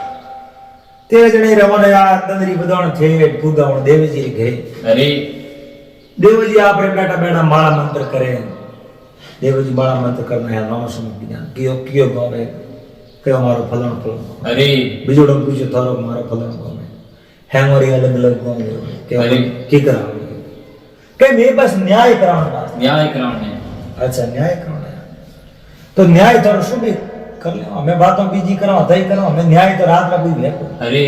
तेरे जने रवाना यार तंदरी बदण थे पूगावण देवजी घरे अरे देवजी आपरे बेटा बेटा माला मंत्र करे देवजी माला मंत्र करना है नाम सुन ज्ञान कियो कियो गावे के हमारो फलन फलन अरे बिजोड़ो पूछो थारो मारो फलन गावे है मोरी अलग अलग गावे के अरे। की करावे के मैं बस न्याय करावण वास्ते न्याय कराने अच्छा न्याय करावण है तो न्याय तो शुभ कर ले हमें बातों बीजी करो दई करो हमें न्याय तो रात में कोई है अरे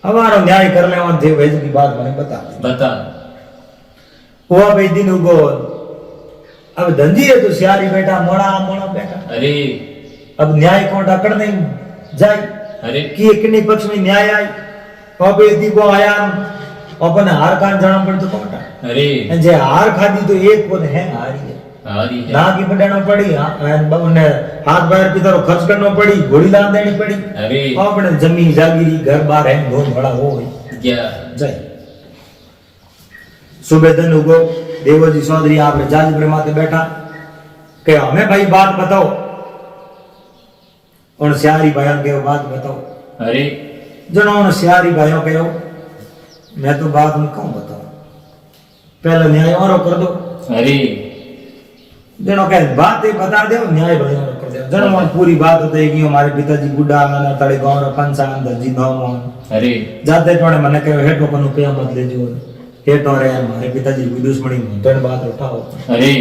हमारो न्याय कर ले वन थे वेज की बात मैंने बता हुआ भाई दिन उगो अब धंधी है तो सियारी बेटा मोड़ा मोड़ा बेटा अरे अब न्याय को डकड़ नहीं जाए अरे कि एक पक्ष में न्याय आई अब यदि को आया अपन हार कान जाना पड़ तो कोटा अरे जे हार खादी तो एक कोन है हारी है हारी है ना की पड़ना पड़ी उन्हें हाथ बाहर की तरफ खर्च करना पड़ी घोड़ी लान देनी पड़ी अरे अपने जमीन जागीरी घर बार है दो बड़ा हो गई 11 जय सुबह दिन उगो देवजी चौधरी आपने जाजपुर माते बैठा के हमें भाई बात बताओ और सियारी बयान के बात बताओ अरे जनो सियारी भाइयों कहो मैं तो बात में कहूँ बताऊं पहले न्याय और कर दो अरे जनो कह बात बता दो न्याय भाइयों और कर दो जनो पूरी बात होती कि हमारे पिताजी बुढ़ा ना तड़े गांव रा पंचान दर्जी गांव अरे जाते टोने मने कहो हेटो कनु पे मत लेजो हेटो रे हमारे पिताजी की दुश्मनी में तो बात उठाओ अरे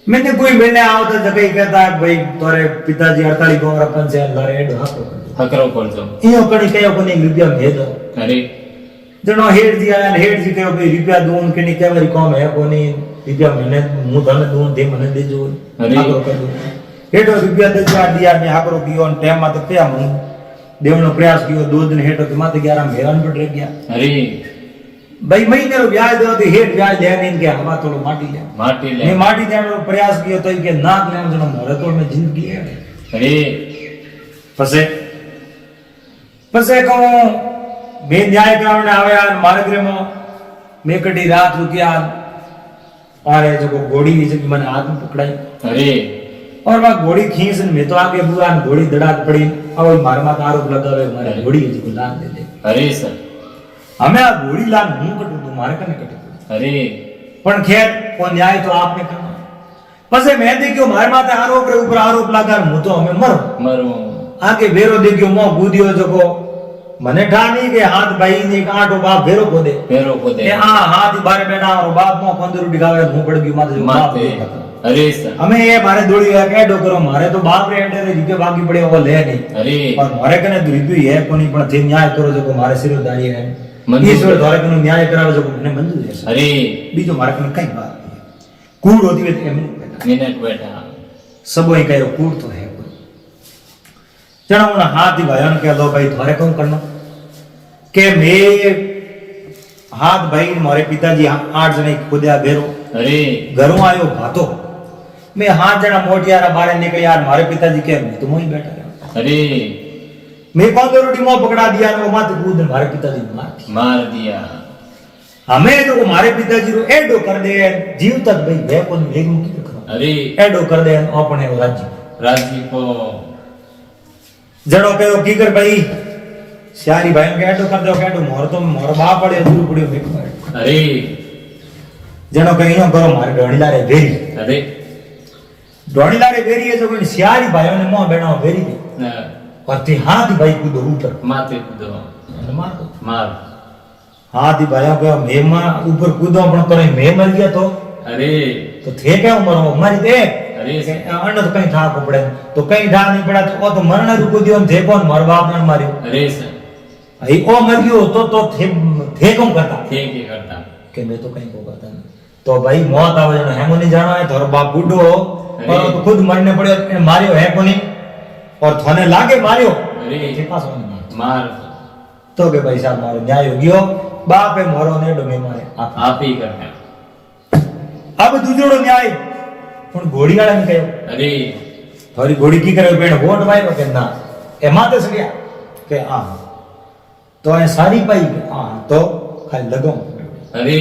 मैंने कोई मिलने आओ तो जगह कहता है भाई तोरे पिताजी 48 गांव रा पंचान लरे हेडो हकरो कर दो इयो कणी कयो कोनी रुपया भेजो अरे जनो हेड दिया हेड जी कहो भाई रुपया दून के नहीं केवरी कम है कोनी रुपया मैंने मु धन दून दे मने देजो अरे हाकरो कर दो हेडो रुपया दे दिया मैं हाकरो कियो और टाइम में तो पे मु देवनो प्रयास कियो 2 दिन हेडो के माते 11 मेहरान पड़ गया अरे भाई महीने रो ब्याज दो तो हेड ब्याज ले नहीं के हवा थोड़ो माटी ले मैं माटी देने रो प्रयास कियो तो के नाक ले जनो मोरे तो में जिंदगी है अरे पसे कहूं मैं न्याय करावने आवे आ मारे ग्रे में मैं कटी रात रुकिया और जो घोड़ी जो मैंने हाथ में पकड़ाई अरे और वह घोड़ी खींच मैं तो आगे बुआ घोड़ी दड़ाक पड़ी और मारे माथे आरोप लगावे मारे घोड़ी जो लान दे दे अरे सर हमें आ घोड़ी लान मुंह कटू तो मारे कने कटू अरे पण खैर वो न्याय तो आपने करना पसे मैं देखियो मारे माथे आरोप रे ऊपर आरोप लगा मु तो हमें मरो आगे भेरो देखियो मो बूदियो जको मने ठानी के हाथ भाई ने काटो बाप भेरो को दे ए आ हाथ बारे बैठा और बाप मो कंदरू दिखावे मुंह पड़ गई माथे बाप अरे सर हमें ये मारे दोड़ी है के डोकरो मारे तो बाप रे एंडे रे जीके बाकी पड़े वो ले नहीं अरे पर मारे कने दुरीपी है कोनी पण थे न्याय करो जो मारे सिरदारी है ईश्वर द्वारा कने न्याय करावे जो मने मंजूर है अरे बीजो मारे कने कई बात नहीं कूड़ होती है एम मिनट बैठा सब ही कहो कूड़ तो है जणा उन हाथ ही भाई के लो भाई थारे कौन करना के मैं हाथ भाई मारे पिताजी 8 जने खुदया भेरो अरे घरों आयो भातो मैं 5 जना मोटियारा बारे निकल यार मारे पिताजी के मैं तो वहीं बैठा रहा अरे मैं कौन तो रोटी मुंह पकड़ा दिया वो माथे कूद मारे पिताजी मार दिया हमें तो मारे पिताजी रो एडो कर दे जीव तक भाई वे कोन लेग मुकी रखना अरे एडो कर दे अपने राज्य को जड़ो कहो की कर भाई सियारी भाई के एडो कर दो केडो मोर तो मोर बाप पड़े दूर पड़ियो मेक अरे जड़ो कहियो करो मारे डोणीला रे भेरी अरे डोणीला रे भेरी है जो कोई सियारी भाइयों ने मोह बेना भेरी दे और ते हाथ भाई कूदो ऊपर माथे कूदो मार हाथ ही भाइयों के मेमा ऊपर कूदो अपन करे मैं मर गया तो अरे तो थे क्या उम्र मरी दे अरे अन्न तो कहीं ठा को पड़े तो कहीं ठा नहीं पड़ा तो वो तो मरना रुको दियो थे कौन मर बाप ने मारियो अरे सर आई ओ मर गयो तो थे कौन करता थे के करता के मैं तो कहीं को करता नहीं तो भाई मौत आवे जने हेमो नहीं जानो है तोर बाप बूढ़ो और तो खुद मरने पड़े मारियो है कोनी और थाने लागे मारियो अरे के पास मार तो के भाई साहब मारो न्याय हो गयो बाप है मोरो ने डोमे मारे आप ही करना अब दूसरो न्याय पण घोड़ी वाला ने कहो अरे थारी घोड़ी की करे बेण वोट वायो के ना ए माते से गया के आ तो ए सारी पाई हां तो खाली लगाओ अरे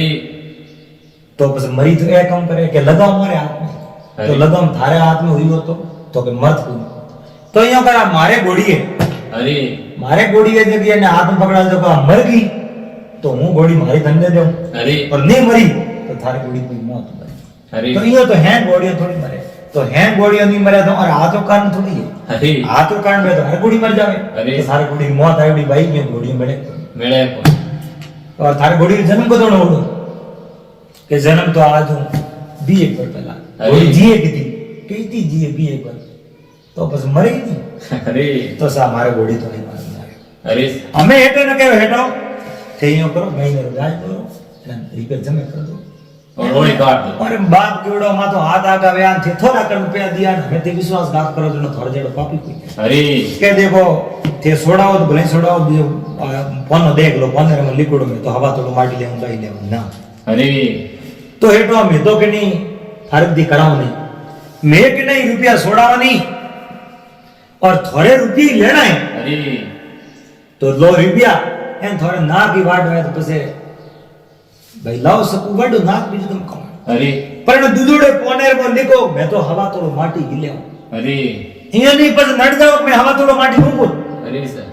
तो बस मरी तो ए काम करे के लगाओ मारे हाथ में तो लगाओ थारे हाथ में हुई हो तो के मत को तो यो करा मारे घोड़ी है अरे मारे घोड़ी है जगह ने हाथ में पकड़ा जो का मर गई तो हूं घोड़ी मारी धंधे दे अरे और नहीं मरी तो थारी घोड़ी की मौत मरी अरे तो यो तो है घोड़ियां थोड़ी मरे तो है घोड़ियां नहीं मरे तो और हाथों कारण थोड़ी है अरे हाथों कारण में तो हर घोड़ी मर जावे अरे तो सारे घोड़ी की मौत आईडी भाई ये घोड़ी मिले मिले और थारे घोड़ी के जन्म को तो उड़ो के जन्म तो आज हूं बीए पर पहला घोड़ी जिए कितनी जिए बीए पर तो बस मरे ही नहीं अरे तो सा हमारे घोड़ी तो नहीं मारे अरे हमें हेटे न कहो हेटो थेयो करो महीने रो जाय करो रिपेयर जमे कर दो और रोड़ी काट दो और बाप केवड़ो मा तो हाथ आगा व्यान थे थोड़ा कर रुपया दिया हमें ते विश्वासघात करो जो थोड़ा जेड़ो पापी कोई अरे के देखो थे सोड़ाओ तो भले सोड़ाओ फोन देख लो फोन में लिक्विड में तो हवा थोड़ो माटी ले उंगाई ले ना अरे तो हेटो में तो के नहीं थारक दी कराओ नहीं मैं के नहीं रुपया सोड़ावा नहीं और थोड़े रुपये लेना है अरे तो लो रुपया एन थोड़े ना की वाट में तो पसे भाई लाओ सकू वडो नाक बीजू तुम कम अरे पर दुदुड़े पोनेर को लिखो मैं तो हवा तोड़ो माटी हिले अरे इया नहीं पस नट जाओ मैं हवा तोड़ो माटी घूमो अरे सर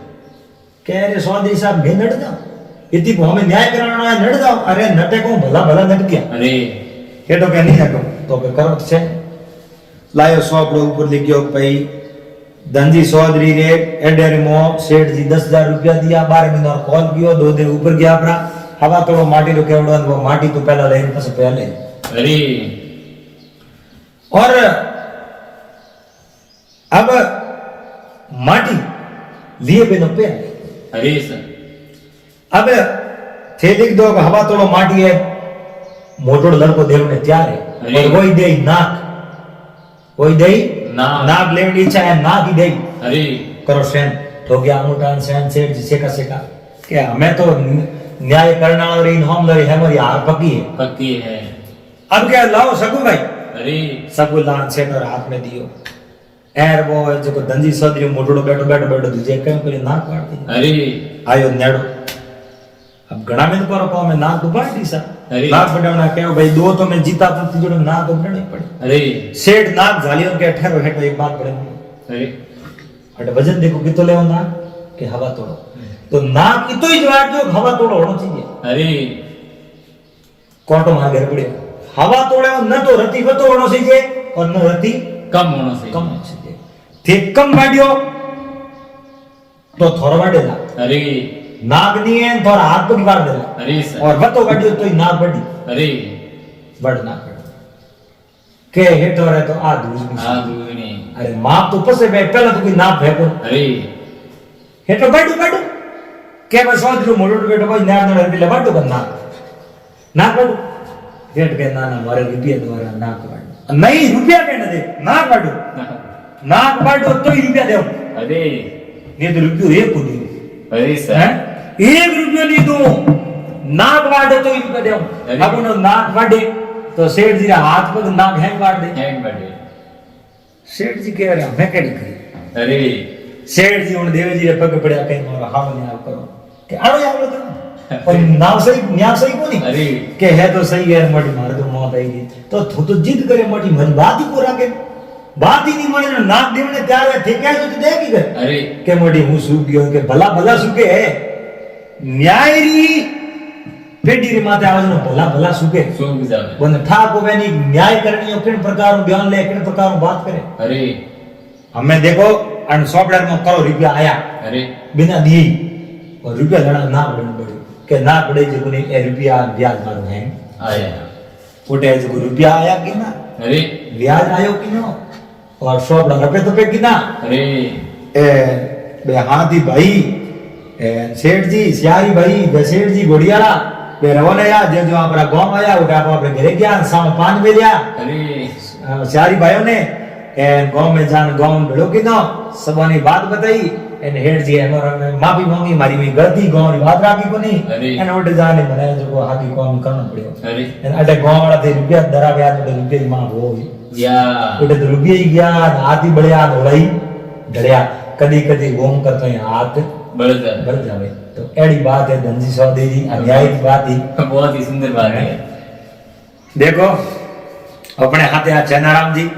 कह रहे चौधरी साहब मैं नट जाओ इतनी हमें न्याय कराना है नट जाओ अरे नटे को भला भला नट गया अरे हेठो के नहीं नटो तो के करो छे लायो सोपड़ो ऊपर लिखियो भाई धनजी चौधरी रे एडेर मो सेठ जी 10,000 रुपया दिया 12 महीना कॉल कियो 2 दिन ऊपर गया अपना हवा तोड़ो माटी रो केवड़ो वो माटी तो पहला ले पछे पहले अरे और अब माटी लिए बिनो पे अरे सर अब थे लिख दो कि हवा तोड़ो माटी है मोटो लड़को देवने तैयार है अरे। और वही दे नाक वही दे नाक। नाक लेने की इच्छा है नाक ही दे अरे करो सेन तो गया मुटान सेन सेठ जी सेका क्या हमें तो न्याय करना और इन हम लड़ी है हमारी हार पक्की है अब क्या लाओ सकू भाई अरे सकू लान सेठ और हाथ में दियो एर वो जो धनजी चौधरी मोटड़ो बैठो बैठो बैठो दूजे कहीं पर नाक काट दी अरे आयो नेड़ो अब घना में तो करो में नाक तो बांट दी सा अरे। नाक बढ़ाना कहो भाई दो तो मैं जीता तो तीजोड़े नाक तो बढ़ानी पड़ी अरे सेठ नाक झालियों के ठहरो हेठो एक बात पड़े अरे अटे वजन देखो कितो ले नाक के हवा तोड़ो तो नाक कितो ही जवाब जो हवा तोड़ो होना चाहिए अरे कोटो मार घर पड़े हवा तोड़े न तो रति वतो होना चाहिए और न रति कम होना चाहिए कम होना चाहिए थे कम बाडियो तो थोड़ा बाडेला अरे नाक नहीं है थोड़ा हाथ तो निकाल देला अरे सर और वतो बाडियो तो ही नाक बड़ी अरे बड़ नाक बड़ी के हेठो रहे तो आ दूज भी हाँ दूनी अरे माप तो पसे बे पहला तो कोई नाप है को अरे हेठो बाडू बाडू के बस सोच लो मोड़ो बेटो भाई नाक न रहती ले बाडू का नाक बाडू हेठ के ना ना मारे रुपया द्वारा नाक बाडू नहीं रुपया के न दे नाक बाडू नाक बाडू तो ही रुपया दे अरे ये तो रुपयो एक को दी अरे हैं सर 1 रुपया नहीं दूं नाक वाड़े तो ही रुपया देऊं अरे। अब उन्हों नाक वाड़े तो सेठ जी रा हाथ पर नाक है वाड़ दे हैंग बड़े सेठ जी कह रहे मैं कड़ी करी अरे सेठ जी उन देव जी रे पग पड़या कहीं मोरा हाव ने आप करो के आरो यार तो और नाव सही न्याय सही को नहीं अरे के है तो सही है मटी मार दो मौत आएगी तो तू तो जिद करे मटी मरी बात ही को राके बात ही नहीं माने नाक देवने तैयार है ठीक है तो देगी कर अरे के मटी हूं सूख गयो के भला भला सूखे है न्याय री पेटी रे माथे आवाज न भला भला सूखे सूख जावे बन ठाक होवे नी न्याय करनी हो किन प्रकार बयान ले किन प्रकार बात करे अरे हमें देखो अन सॉफ्टवेयर में करो रुपया आया अरे बिना दिए और रुपया लेना ना बढ़न पड़े के ना पड़े जो ने ए रुपया ब्याज मारो है आया फुटे जो रुपया आया कि ना अरे ब्याज आयो कि ना और सॉफ्टवेयर रुपए तो पे कि ना अरे ए बे हाथी भाई ए सेठ जी सियारी भाई बे सेठ जी घोड़ियाला बे रवने या जो आपरा गांव आया उठा आपरे घरे गया साम पान में लिया अरे सियारी भाइयों ने गांव में जान गांव में भेड़ो की ना सबने बात बताई एन हेड जी हमारा माफी मांगी मारी हुई गलती गांव री बात राखी को नहीं अरे। एन उठ जाने मने जो हाथी काम करना पड़ियो अरे एन अटे गांव वाला थे रुपया दरा गया तो रुपये की मां हो या उठे तो रुपये ही गया हाथी बढ़िया धोलाई डरिया कदी कदी घूम करते हैं हाथ बढ़ जावे बढ़ जावे तो एड़ी बात है धनजी चौधरी जी अन्याय की बात ही बहुत ही सुंदर बात है देखो अपने हाथे आ चैनाराम जी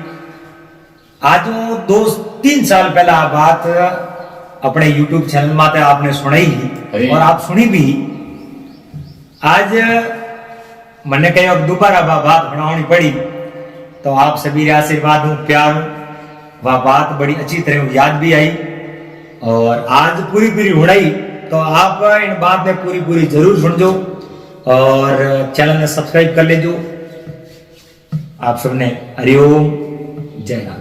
आज 2-3 साल पहला आ बात अपने YouTube चैनल माते आपने सुनाई ही और आप सुनी भी आज मैंने कही दोबारा बात बनानी पड़ी तो आप सभी रे आशीर्वाद हूँ प्यार हूँ वह बात बड़ी अच्छी तरह याद भी आई और आज पूरी पूरी उड़ाई तो आप इन बात में पूरी पूरी जरूर सुनजो और चैनल ने सब्सक्राइब कर लेजो आप सबने हरिओम जय राम।